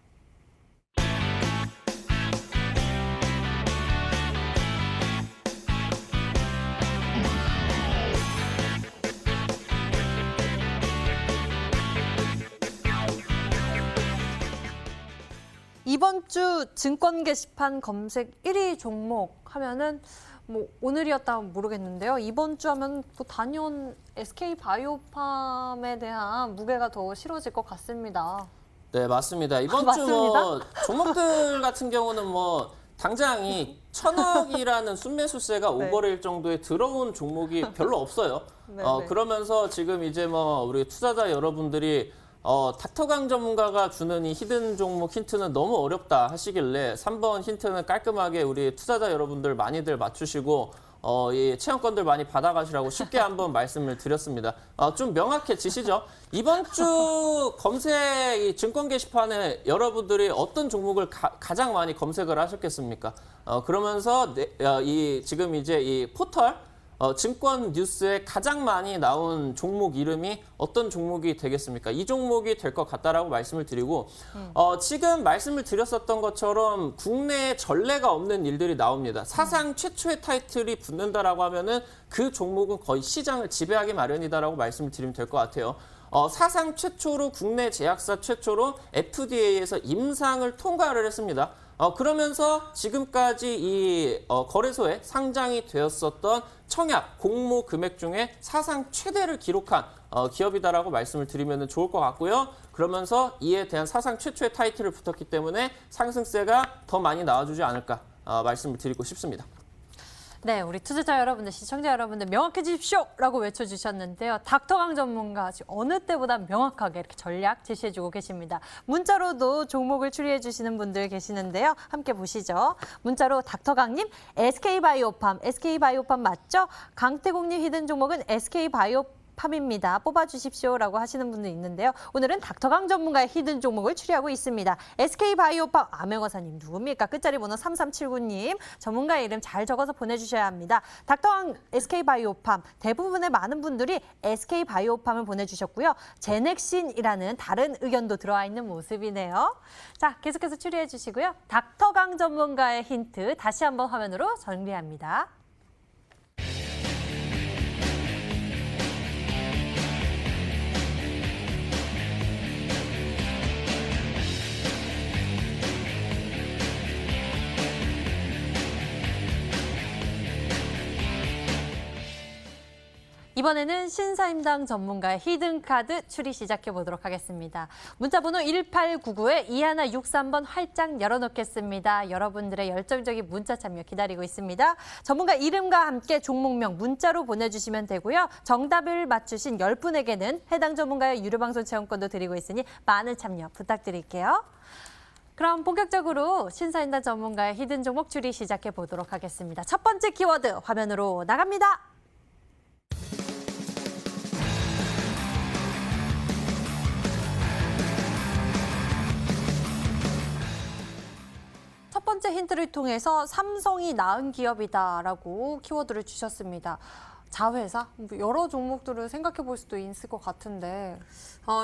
이번 주 증권 게시판 검색 1위 종목 하면은 뭐 오늘이었다면 모르겠는데요. 이번 주 하면 또 단연 SK바이오팜에 대한 무게가 더 실어질 것 같습니다. 네, 맞습니다. 이번 주 뭐 종목들 같은 경우는 뭐 당장 이 1,000억이라는 순매수세가 네. 오버릴 정도에 들어온 종목이 별로 없어요. 네네. 그러면서 지금 이제 뭐 우리 투자자 여러분들이 닥터강 전문가가 주는 이 히든 종목 힌트는 너무 어렵다 하시길래 3번 힌트는 깔끔하게 우리 투자자 여러분들 많이들 맞추시고 이 체험권들 많이 받아가시라고 쉽게 한번 말씀을 드렸습니다. 좀 명확해지시죠? 이번 주 검색 이 증권 게시판에 여러분들이 어떤 종목을 가장 많이 검색을 하셨겠습니까? 그러면서 지금 이제 이 포털 증권 뉴스에 가장 많이 나온 종목 이름이 어떤 종목이 되겠습니까? 이 종목이 될 것 같다라고 말씀을 드리고 지금 말씀을 드렸었던 것처럼 국내에 전례가 없는 일들이 나옵니다. 사상 최초의 타이틀이 붙는다라고 하면은 그 종목은 거의 시장을 지배하기 마련이다라고 말씀을 드리면 될 것 같아요. 사상 최초로 국내 제약사 최초로 FDA에서 임상을 통과를 했습니다. 그러면서 지금까지 이 거래소에 상장이 되었었던 청약 공모 금액 중에 사상 최대를 기록한 기업이다라고 말씀을 드리면 좋을 것 같고요. 그러면서 이에 대한 사상 최초의 타이틀을 붙었기 때문에 상승세가 더 많이 나와주지 않을까 말씀을 드리고 싶습니다. 네, 우리 투자자 여러분들, 시청자 여러분들 명확해지십시오라고 외쳐주셨는데요. 닥터강 전문가 지금 어느 때보다 명확하게 이렇게 전략 제시해주고 계십니다. 문자로도 종목을 추리해 주시는 분들 계시는데요. 함께 보시죠. 문자로 닥터강님, SK바이오팜 맞죠? 강태공님 히든 종목은 SK바이오팜입니다. 뽑아주십시오라고 하시는 분도 있는데요. 오늘은 닥터강 전문가의 히든 종목을 추리하고 있습니다. SK바이오팜 암행어사님 누굽니까? 끝자리 번호 3379님 전문가의 이름 잘 적어서 보내주셔야 합니다. 닥터강 SK바이오팜 대부분의 많은 분들이 SK바이오팜을 보내주셨고요. 제넥신이라는 다른 의견도 들어와 있는 모습이네요. 자, 계속해서 추리해 주시고요. 닥터강 전문가의 힌트 다시 한번 화면으로 정리합니다. 이번에는 신사임당 전문가의 히든카드 추리 시작해 보도록 하겠습니다. 문자번호 1899에 2163번 활짝 열어놓겠습니다. 여러분들의 열정적인 문자 참여 기다리고 있습니다. 전문가 이름과 함께 종목명 문자로 보내주시면 되고요. 정답을 맞추신 10분에게는 해당 전문가의 유료방송 체험권도 드리고 있으니 많은 참여 부탁드릴게요. 그럼 본격적으로 신사임당 전문가의 히든 종목 추리 시작해 보도록 하겠습니다. 첫 번째 키워드 화면으로 나갑니다. 첫 번째 힌트를 통해서 삼성이 나은 기업이다라고 키워드를 주셨습니다. 자회사? 여러 종목들을 생각해 볼 수도 있을 것 같은데.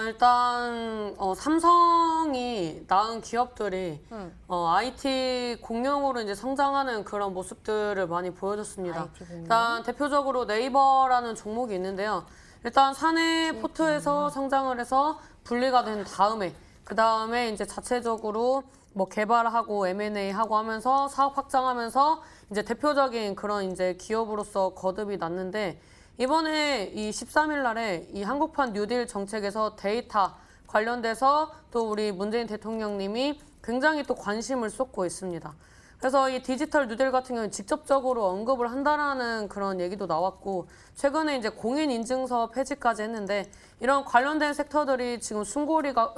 일단 삼성이 낳은 기업들이 IT 공룡으로 이제 성장하는 그런 모습들을 많이 보여줬습니다. IT 공룡. 일단 대표적으로 네이버라는 종목이 있는데요. 일단 사내 포트에서 성장을 해서 분리가 된 다음에 그 다음에 이제 자체적으로 뭐 개발하고 M&A 하고 하면서 사업 확장하면서 이제 대표적인 그런 이제 기업으로서 거듭이 났는데 이번에 이 13일 날에 이 한국판 뉴딜 정책에서 데이터 관련돼서 또 우리 문재인 대통령님이 굉장히 또 관심을 쏟고 있습니다. 그래서 이 디지털 뉴딜 같은 경우는 직접적으로 언급을 한다라는 그런 얘기도 나왔고 최근에 이제 공인인증서 폐지까지 했는데 이런 관련된 섹터들이 지금 숨고르기가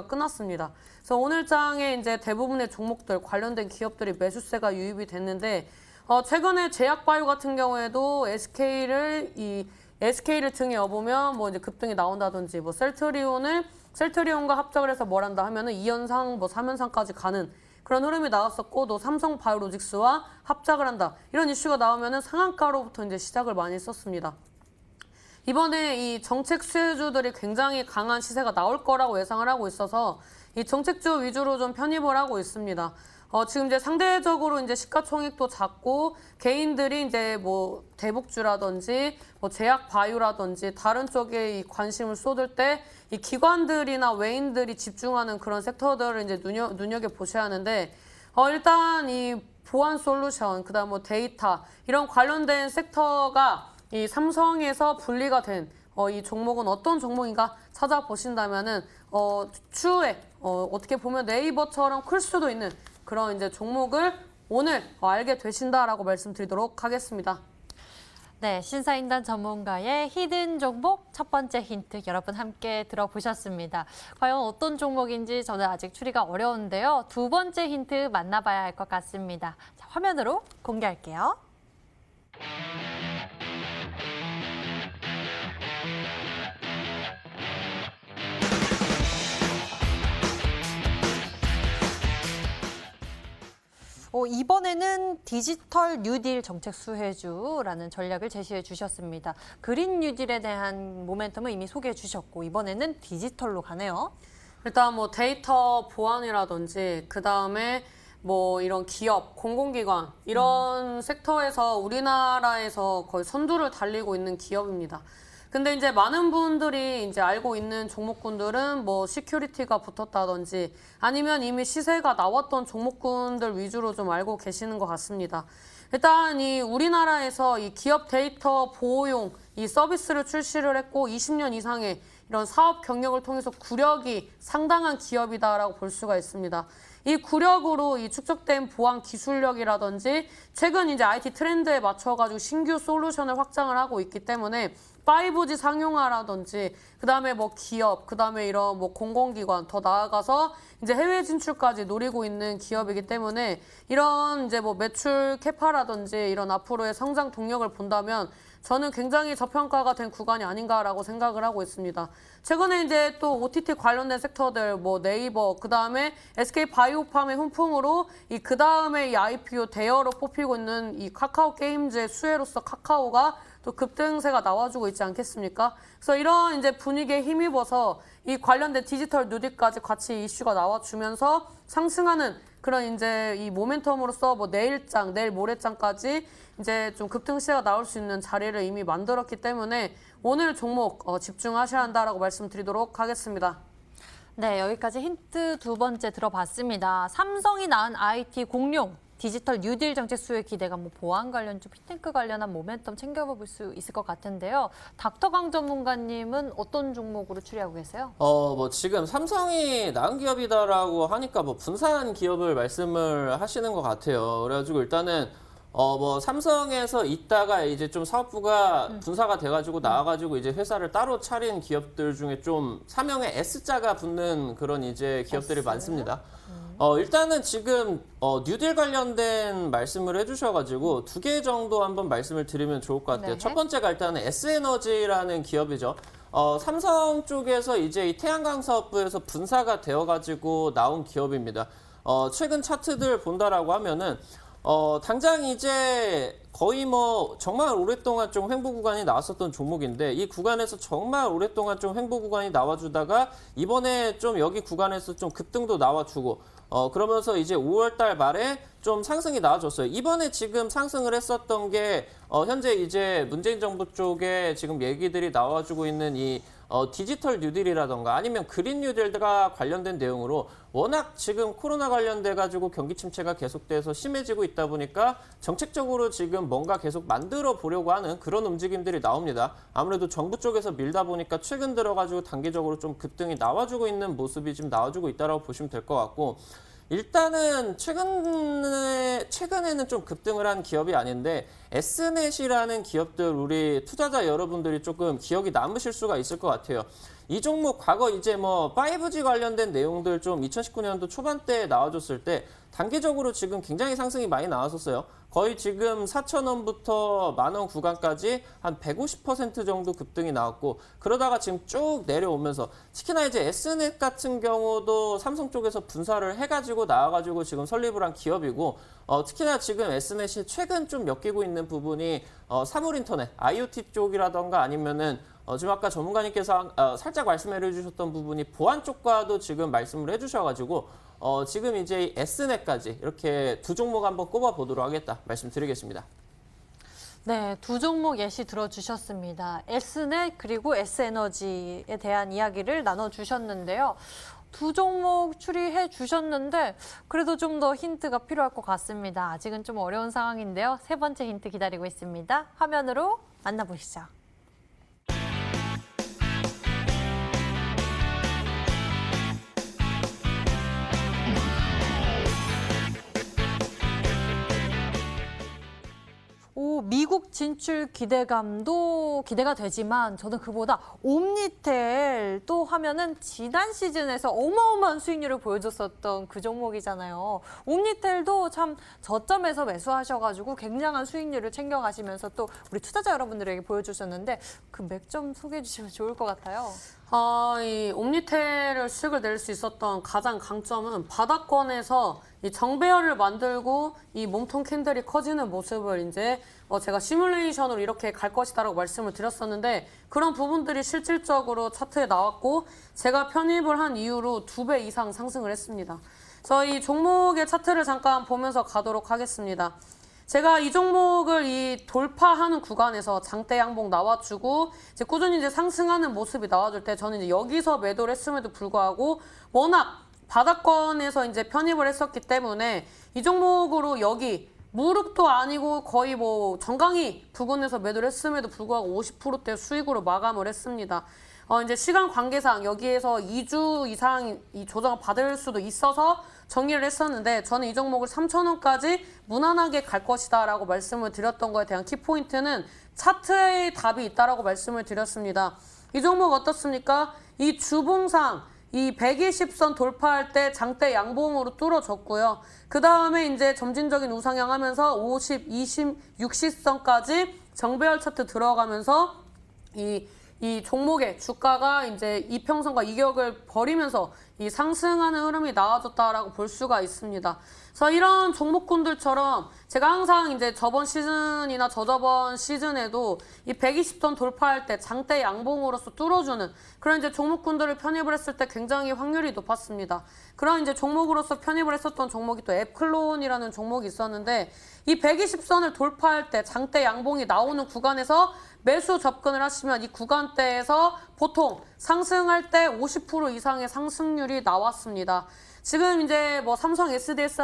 끝났습니다. 그래서 오늘 장에 이제 대부분의 종목들 관련된 기업들이 매수세가 유입이 됐는데 최근에 제약바이오 같은 경우에도 SK를 등에 업으면 뭐 이제 급등이 나온다든지 뭐 셀트리온과 합작을 해서 뭘 한다 하면은 2연상 뭐 3연상까지 가는 그런 흐름이 나왔었고 또 삼성바이오로직스와 합작을 한다. 이런 이슈가 나오면은 상한가로부터 이제 시작을 많이 썼습니다. 이번에 이 정책 수혜주들이 굉장히 강한 시세가 나올 거라고 예상을 하고 있어서 이 정책주 위주로 좀 편입을 하고 있습니다. 지금 이제 상대적으로 이제 시가총액도 작고 개인들이 이제 뭐 대북주라든지 뭐 제약 바이오라든지 다른 쪽에 이 관심을 쏟을 때 이 기관들이나 외인들이 집중하는 그런 섹터들을 이제 눈여겨 보셔야 하는데 일단 이 보안 솔루션 그다음 뭐 데이터 이런 관련된 섹터가 이 삼성에서 분리가 된 이 종목은 어떤 종목인가 찾아보신다면은 추후에 어떻게 보면 네이버처럼 클 수도 있는 그런 이제 종목을 오늘 알게 되신다라고 말씀드리도록 하겠습니다. 네, 신사임당 전문가의 히든 종목 첫 번째 힌트 여러분 함께 들어보셨습니다. 과연 어떤 종목인지 저는 아직 추리가 어려운데요. 두 번째 힌트 만나봐야 할 것 같습니다. 자, 화면으로 공개할게요. 이번에는 디지털 뉴딜 정책 수혜주라는 전략을 제시해 주셨습니다. 그린 뉴딜에 대한 모멘텀을 이미 소개해 주셨고 이번에는 디지털로 가네요. 일단 뭐 데이터 보안이라든지 그 다음에 뭐 이런 기업, 공공기관 이런 섹터에서 우리나라에서 거의 선두를 달리고 있는 기업입니다. 근데 이제 많은 분들이 이제 알고 있는 종목군들은 뭐 시큐리티가 붙었다든지 아니면 이미 시세가 나왔던 종목군들 위주로 좀 알고 계시는 것 같습니다. 일단 이 우리나라에서 이 기업 데이터 보호용 이 서비스를 출시를 했고 20년 이상의 이런 사업 경력을 통해서 구력이 상당한 기업이다라고 볼 수가 있습니다. 이 구력으로 이 축적된 보안 기술력이라든지 최근 이제 IT 트렌드에 맞춰가지고 신규 솔루션을 확장을 하고 있기 때문에 5G 상용화라든지 그다음에 뭐 기업, 그다음에 이런 뭐 공공기관 더 나아가서 이제 해외 진출까지 노리고 있는 기업이기 때문에 이런 이제 뭐 매출 캐파라든지 이런 앞으로의 성장 동력을 본다면 저는 굉장히 저평가가 된 구간이 아닌가라고 생각을 하고 있습니다. 최근에 이제 또 OTT 관련된 섹터들, 뭐 네이버, 그 다음에 SK 바이오팜의 훈풍으로 그 다음에 이 IPO 대여로 뽑히고 있는 이 카카오 게임즈의 수혜로서 카카오가 또 급등세가 나와주고 있지 않겠습니까? 그래서 이런 이제 분위기에 힘입어서 이 관련된 디지털 뉴딜까지 같이 이슈가 나와주면서 상승하는 그런 이제 이 모멘텀으로서 뭐 내일장, 내일 모레장까지 이제 좀 급등 시세가 나올 수 있는 자리를 이미 만들었기 때문에 오늘 종목 집중하셔야 한다라고 말씀드리도록 하겠습니다. 네, 여기까지 힌트 두 번째 들어봤습니다. 삼성이 낳은 IT 공룡, 디지털 뉴딜 정책 수혜 기대가 뭐 보안 관련 좀 핀테크 관련한 모멘텀 챙겨볼 수 있을 것 같은데요. 닥터강 전문가님은 어떤 종목으로 추리하고 계세요? 뭐 지금 삼성이 나은 기업이다라고 하니까 뭐 분산 기업을 말씀을 하시는 것 같아요. 그래가지고 일단은 뭐 삼성에서 있다가 이제 좀 사업부가 분사가 돼가지고 나와가지고 이제 회사를 따로 차린 기업들 중에 좀 사명에 S자가 붙는 그런 이제 기업들이 S? 많습니다. 일단은 지금 뉴딜 관련된 말씀을 해주셔가지고 두 개 정도 한번 말씀을 드리면 좋을 것 같아요. 네. 첫 번째가 일단은 S에너지라는 기업이죠. 삼성 쪽에서 이제 이 태양광 사업부에서 분사가 되어가지고 나온 기업입니다. 최근 차트들 본다라고 하면은 당장 이제 거의 뭐 정말 오랫동안 좀 횡보 구간이 나왔었던 종목인데 이 구간에서 정말 오랫동안 좀 횡보 구간이 나와주다가 이번에 좀 여기 구간에서 좀 급등도 나와주고 그러면서 이제 5월 달 말에 좀 상승이 나와줬어요. 이번에 지금 상승을 했었던 게 현재 이제 문재인 정부 쪽에 지금 얘기들이 나와주고 있는 이 디지털 뉴딜이라던가 아니면 그린 뉴딜과 관련된 내용으로 워낙 지금 코로나 관련돼 가지고 경기 침체가 계속돼서 심해지고 있다 보니까 정책적으로 지금 뭔가 계속 만들어 보려고 하는 그런 움직임들이 나옵니다. 아무래도 정부 쪽에서 밀다 보니까 최근 들어 가지고 단기적으로 좀 급등이 나와주고 있는 모습이 지금 나와주고 있다라고 보시면 될 것 같고 일단은 최근에는 좀 급등을 한 기업이 아닌데 S넷이라는 기업들 우리 투자자 여러분들이 조금 기억이 남으실 수가 있을 것 같아요. 이 종목 과거 이제 뭐 5G 관련된 내용들 좀 2019년도 초반대에 나와줬을 때 단기적으로 지금 굉장히 상승이 많이 나왔었어요. 거의 지금 4,000원부터 10,000원 구간까지 한 150% 정도 급등이 나왔고 그러다가 지금 쭉 내려오면서 특히나 이제 S넷 같은 경우도 삼성 쪽에서 분사를 해가지고 나와가지고 지금 설립을 한 기업이고 특히나 지금 S넷이 최근 좀 엮이고 있는 부분이 사물인터넷, IoT 쪽이라던가 아니면은 지금 아까 전문가님께서 살짝 말씀해 주셨던 부분이 보안 쪽과도 지금 말씀을 해주셔가지고 지금 이제 S넷까지 이렇게 두 종목 한번 꼽아보도록 하겠다 말씀드리겠습니다. 네, 두 종목 예시 들어주셨습니다. S넷 그리고 S에너지에 대한 이야기를 나눠주셨는데요. 두 종목 추리해 주셨는데 그래도 좀 더 힌트가 필요할 것 같습니다. 아직은 좀 어려운 상황인데요. 세 번째 힌트 기다리고 있습니다. 화면으로 만나보시죠. 미국 진출 기대감도 기대가 되지만 저는 그보다 옴니텔 또 하면은 지난 시즌에서 어마어마한 수익률을 보여줬었던 그 종목이잖아요. 옴니텔도 참 저점에서 매수하셔가지고 굉장한 수익률을 챙겨가시면서 또 우리 투자자 여러분들에게 보여주셨는데 그 맥점 소개해 주시면 좋을 것 같아요. 이 옴니텔을 수익을 낼 수 있었던 가장 강점은 바닥권에서 이 정배열을 만들고 이 몸통 캔들이 커지는 모습을 이제 제가 시뮬레이션으로 이렇게 갈 것이다라고 말씀을 드렸었는데 그런 부분들이 실질적으로 차트에 나왔고 제가 편입을 한 이후로 2배 이상 상승을 했습니다. 그래서 이 종목의 차트를 잠깐 보면서 가도록 하겠습니다. 제가 이 종목을 이 돌파하는 구간에서 장대 양봉 나와주고 이제 꾸준히 이제 상승하는 모습이 나와줄 때 저는 이제 여기서 매도를 했음에도 불구하고 워낙 바닥권에서 이제 편입을 했었기 때문에 이 종목으로 여기 무릎도 아니고 거의 뭐 정강이 부근에서 매도를 했음에도 불구하고 50%대 수익으로 마감을 했습니다. 이제 시간 관계상 여기에서 2주 이상 이 조정을 받을 수도 있어서 정리를 했었는데 저는 이 종목을 3,000원까지 무난하게 갈 것이다라고 말씀을 드렸던 거에 대한 키포인트는 차트의 답이 있다라고 말씀을 드렸습니다. 이 종목 어떻습니까? 이 주봉상 이 120선 돌파할 때 장대 양봉으로 뚫어졌고요. 그 다음에 이제 점진적인 우상향 하면서 50, 20, 60선까지 정배열 차트 들어가면서 이 종목의 주가가 이제 이평선과 이격을 벌이면서 이 상승하는 흐름이 나와줬다라고 볼 수가 있습니다. 그래서 이런 종목군들처럼 제가 항상 이제 저번 시즌이나 저저번 시즌에도 이 120선 돌파할 때 장대 양봉으로서 뚫어주는 그런 이제 종목군들을 편입을 했을 때 굉장히 확률이 높았습니다. 그런 이제 종목으로서 편입을 했었던 종목이 또 앱클론이라는 종목이 있었는데 이 120선을 돌파할 때 장대 양봉이 나오는 구간에서 매수 접근을 하시면 이 구간대에서 보통 상승할 때 50% 이상의 상승률이 나왔습니다. 지금 이제 뭐 삼성 SDS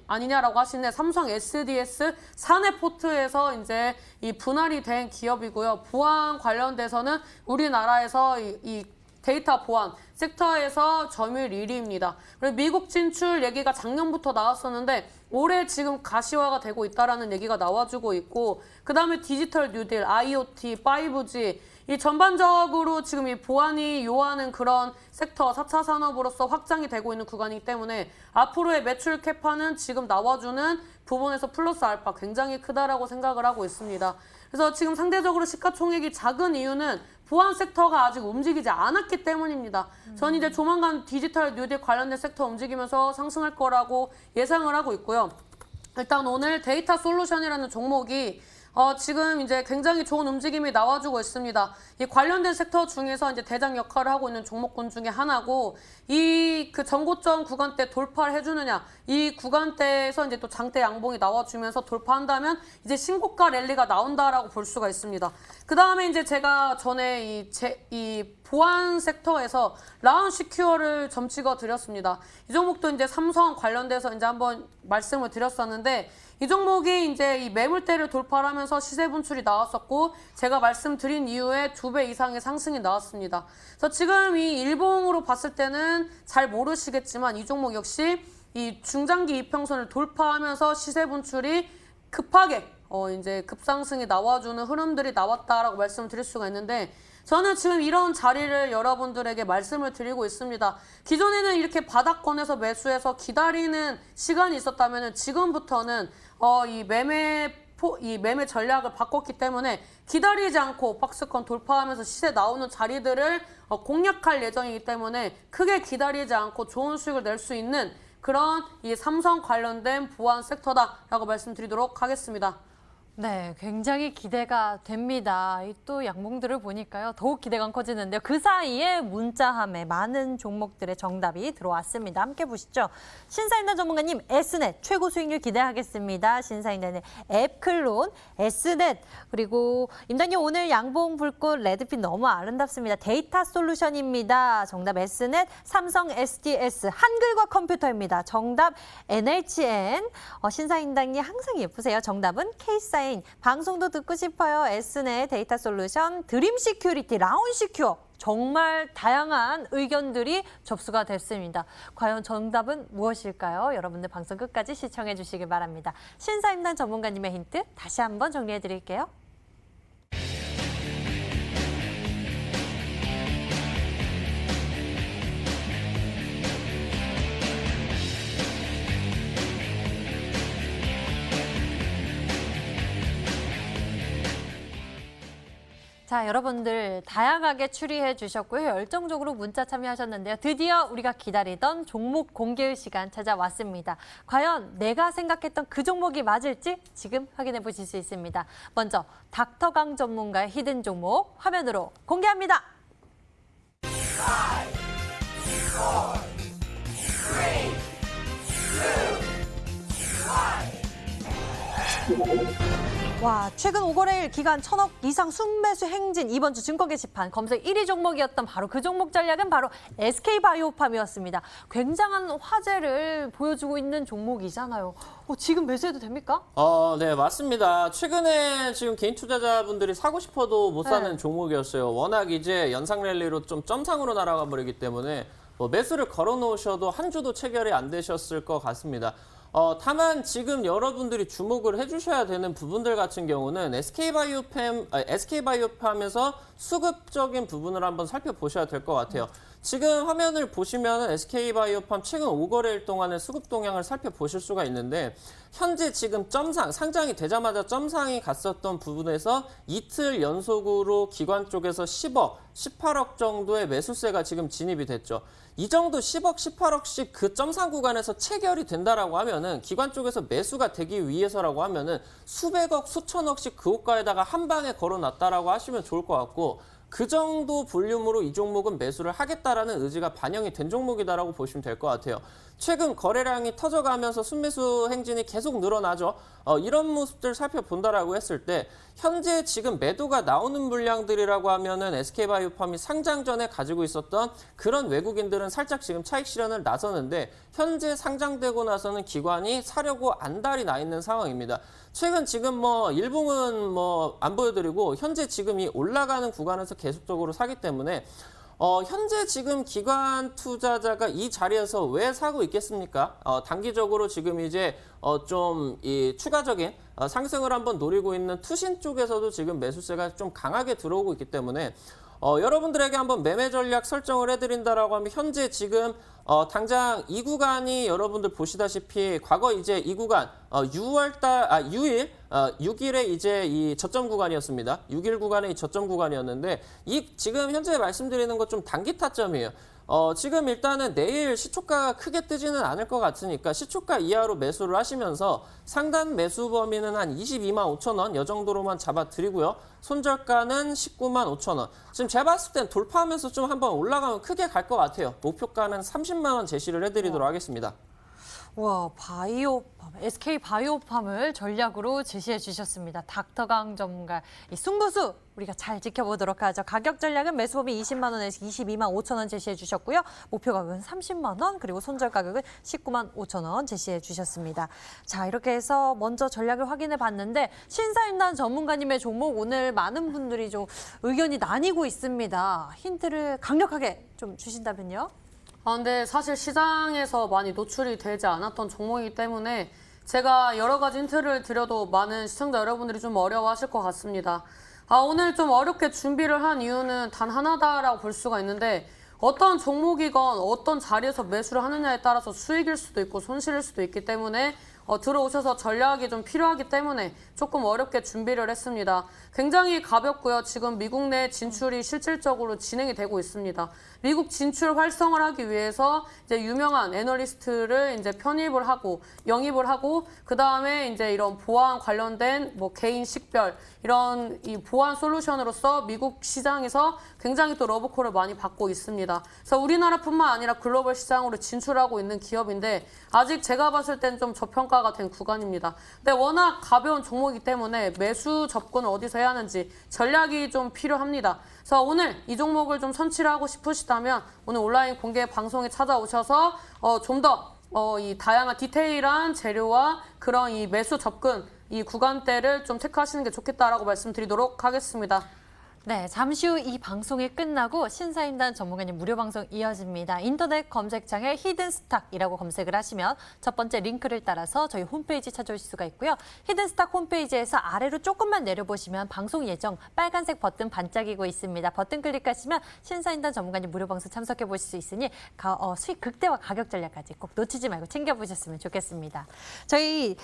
아니냐라고 하시는데 삼성 SDS 사내포트에서 이제 이 분할이 된 기업이고요. 보안 관련돼서는 우리나라에서 이 데이터 보안 섹터에서 점유율 1위입니다. 그리고 미국 진출 얘기가 작년부터 나왔었는데 올해 지금 가시화가 되고 있다라는 얘기가 나와주고 있고 그 다음에 디지털 뉴딜, IoT, 5G 이 전반적으로 지금 이 보안이 요하는 그런 섹터 4차 산업으로서 확장이 되고 있는 구간이기 때문에 앞으로의 매출 캐파는 지금 나와주는 부분에서 플러스 알파 굉장히 크다라고 생각을 하고 있습니다. 그래서 지금 상대적으로 시가총액이 작은 이유는 보안 섹터가 아직 움직이지 않았기 때문입니다. 저는 이제 조만간 디지털 뉴딜 관련된 섹터 움직이면서 상승할 거라고 예상을 하고 있고요. 일단 오늘 데이터 솔루션이라는 종목이 지금 이제 굉장히 좋은 움직임이 나와주고 있습니다. 이 관련된 섹터 중에서 이제 대장 역할을 하고 있는 종목군 중에 하나고 이 그 전고점 구간대 돌파를 해주느냐 이 구간대에서 이제 또 장대 양봉이 나와주면서 돌파한다면 이제 신고가 랠리가 나온다라고 볼 수가 있습니다. 그 다음에 이제 제가 전에 이 보안 섹터에서 라운 시큐어를 점 찍어 드렸습니다. 이 종목도 이제 삼성 관련돼서 이제 한번 말씀을 드렸었는데 이 종목이 이제 이 매물대를 돌파하면서 시세 분출이 나왔었고 제가 말씀드린 이후에 2배 이상의 상승이 나왔습니다. 그래서 지금 이 일봉으로 봤을 때는 잘 모르시겠지만 이 종목 역시 이 중장기 이평선을 돌파하면서 시세 분출이 급하게 이제 급상승이 나와주는 흐름들이 나왔다라고 말씀을 드릴 수가 있는데 저는 지금 이런 자리를 여러분들에게 말씀을 드리고 있습니다. 기존에는 이렇게 바닥권에서 매수해서 기다리는 시간이 있었다면 지금부터는 이 매매 전략을 바꿨기 때문에 기다리지 않고 박스권 돌파하면서 시세 나오는 자리들을 공략할 예정이기 때문에 크게 기다리지 않고 좋은 수익을 낼 수 있는 그런 이 삼성 관련된 보안 섹터다라고 말씀드리도록 하겠습니다. 네, 굉장히 기대가 됩니다. 이 또 양봉들을 보니까요. 더욱 기대가 커지는데요. 그 사이에 문자함에 많은 종목들의 정답이 들어왔습니다. 함께 보시죠. 신사임당 전문가님, S넷 최고 수익률 기대하겠습니다. 신사임당의 앱클론, S넷. 그리고 임당님 오늘 양봉 불꽃 레드핀 너무 아름답습니다. 데이터 솔루션입니다. 정답 S넷, 삼성 SDS, 한글과 컴퓨터입니다. 정답 NHN. 신사임당님 항상 예쁘세요. 정답은 K사인. 방송도 듣고 싶어요. S넷 데이터 솔루션, 드림 시큐리티, 라운 시큐어. 정말 다양한 의견들이 접수가 됐습니다. 과연 정답은 무엇일까요? 여러분들 방송 끝까지 시청해 주시길 바랍니다. 신사임당 전문가님의 힌트 다시 한번 정리해 드릴게요. 자, 여러분들 다양하게 추리해 주셨고요. 열정적으로 문자 참여하셨는데요. 드디어 우리가 기다리던 종목 공개의 시간 찾아왔습니다. 과연 내가 생각했던 그 종목이 맞을지 지금 확인해 보실 수 있습니다. 먼저 닥터강 전문가의 히든 종목 화면으로 공개합니다. 5, 4, 3, 2, 1. 와, 최근 5거래일 기간 1,000억 이상 순매수 행진 이번 주 증권 게시판 검색 1위 종목이었던 바로 그 종목 전략은 바로 SK바이오팜이었습니다. 굉장한 화제를 보여주고 있는 종목이잖아요. 지금 매수해도 됩니까? 네, 맞습니다. 최근에 지금 개인 투자자분들이 사고 싶어도 못 사는 네. 종목이었어요. 워낙 이제 연상 랠리로 좀 점상으로 날아가 버리기 때문에 매수를 걸어 놓으셔도 한 주도 체결이 안 되셨을 것 같습니다. 다만 지금 여러분들이 주목을 해주셔야 되는 부분들 같은 경우는 SK바이오팜에서 수급적인 부분을 한번 살펴보셔야 될 것 같아요. 지금 화면을 보시면 SK바이오팜 최근 5거래일 동안의 수급 동향을 살펴보실 수가 있는데 현재 지금 점상, 상장이 되자마자 점상이 갔었던 부분에서 이틀 연속으로 기관 쪽에서 10억, 18억 정도의 매수세가 지금 진입이 됐죠. 이 정도 10억, 18억씩 그 점상 구간에서 체결이 된다라고 하면은 기관 쪽에서 매수가 되기 위해서라고 하면은 수백억, 수천억씩 그 호가에다가 한 방에 걸어놨다라고 하시면 좋을 것 같고 그 정도 볼륨으로 이 종목은 매수를 하겠다라는 의지가 반영이 된 종목이다라고 보시면 될 것 같아요. 최근 거래량이 터져가면서 순매수 행진이 계속 늘어나죠. 이런 모습들 살펴본다라고 했을 때 현재 지금 매도가 나오는 물량들이라고 하면은 SK바이오팜이 상장 전에 가지고 있었던 그런 외국인들은 살짝 지금 차익 실현을 나서는데 현재 상장되고 나서는 기관이 사려고 안달이 나 있는 상황입니다. 최근 지금 일봉은 안 보여드리고 현재 지금 이 올라가는 구간에서 계속적으로 사기 때문에 현재 지금 기관 투자자가 이 자리에서 왜 사고 있겠습니까? 단기적으로 지금 이제 좀 이 추가적인 상승을 한번 노리고 있는 투신 쪽에서도 지금 매수세가 좀 강하게 들어오고 있기 때문에 여러분들에게 한번 매매 전략 설정을 해드린다라고 하면 현재 지금 당장 이 구간이 여러분들 보시다시피 과거 이제 이 구간 6일에 이제 이 저점 구간이었습니다. 6일 구간의 이 저점 구간이었는데 지금 현재 말씀드리는 것 좀 단기 타점이에요. 지금 일단은 내일 시초가가 크게 뜨지는 않을 것 같으니까 시초가 이하로 매수를 하시면서 상단 매수 범위는 한 22만 5천 원 이 정도로만 잡아드리고요. 손절가는 19만 5천 원. 지금 제가 봤을 땐 돌파하면서 좀 한번 올라가면 크게 갈 것 같아요. 목표가는 30만 원 제시를 해드리도록 하겠습니다. 와, SK바이오팜을 전략으로 제시해 주셨습니다. 닥터강 전문가, 이 승부수 우리가 잘 지켜보도록 하죠. 가격 전략은 매수 범위 20만 원에서 22만 5천 원 제시해 주셨고요. 목표 가격은 30만 원, 그리고 손절 가격은 19만 5천 원 제시해 주셨습니다. 자, 이렇게 해서 먼저 전략을 확인해 봤는데 신사임당 전문가님의 종목 오늘 많은 분들이 좀 의견이 나뉘고 있습니다. 힌트를 강력하게 좀 주신다면요? 근데 사실 시장에서 많이 노출이 되지 않았던 종목이기 때문에 제가 여러 가지 힌트를 드려도 많은 시청자 여러분들이 좀 어려워하실 것 같습니다. 오늘 좀 어렵게 준비를 한 이유는 단 하나다라고 볼 수가 있는데 어떤 종목이건 어떤 자리에서 매수를 하느냐에 따라서 수익일 수도 있고 손실일 수도 있기 때문에 들어오셔서 전략이 좀 필요하기 때문에 조금 어렵게 준비를 했습니다. 굉장히 가볍고요. 지금 미국 내 진출이 실질적으로 진행이 되고 있습니다. 미국 진출 활성화를 하기 위해서 이제 유명한 애널리스트를 이제 편입을 하고 영입을 하고 그 다음에 이제 이런 보안 관련된 개인 식별 이런 이 보안 솔루션으로서 미국 시장에서 굉장히 또 러브콜을 많이 받고 있습니다. 그래서 우리나라뿐만 아니라 글로벌 시장으로 진출하고 있는 기업인데 아직 제가 봤을 땐 좀 저평가가 된 구간입니다. 근데 워낙 가벼운 종목이기 때문에 매수 접근을 어디서 해야 하는지 전략이 좀 필요합니다. 그래서 오늘 이 종목을 좀 선취를 하고 싶으시다면 오늘 온라인 공개 방송에 찾아오셔서 좀 더 이 다양한 디테일한 재료와 그런 이 매수 접근 이 구간대를 좀 체크하시는 게 좋겠다라고 말씀드리도록 하겠습니다. 네, 잠시 후 이 방송이 끝나고 신사임당 전문가님 무료 방송 이어집니다. 인터넷 검색창에 히든스탁이라고 검색을 하시면 첫 번째 링크를 따라서 저희 홈페이지 찾아오실 수가 있고요. 히든스탁 홈페이지에서 아래로 조금만 내려보시면 방송 예정 빨간색 버튼 반짝이고 있습니다. 버튼 클릭하시면 신사임당 전문가님 무료 방송 참석해 보실 수 있으니 수익 극대화 가격 전략까지 꼭 놓치지 말고 챙겨보셨으면 좋겠습니다. 저희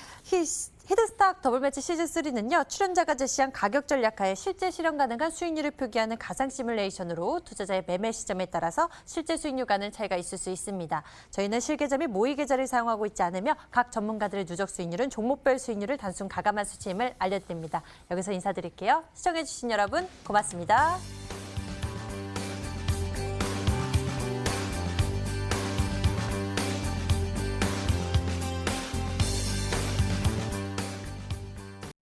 히든스탁 더블매치 시즌3는요. 출연자가 제시한 가격 전략하에 실제 실현 가능한 수익률을 표기하는 가상 시뮬레이션으로 투자자의 매매 시점에 따라서 실제 수익률과는 차이가 있을 수 있습니다. 저희는 실계좌 및 모의 계좌를 사용하고 있지 않으며 각 전문가들의 누적 수익률은 종목별 수익률을 단순 가감한 수치임을 알려드립니다. 여기서 인사드릴게요. 시청해주신 여러분 고맙습니다.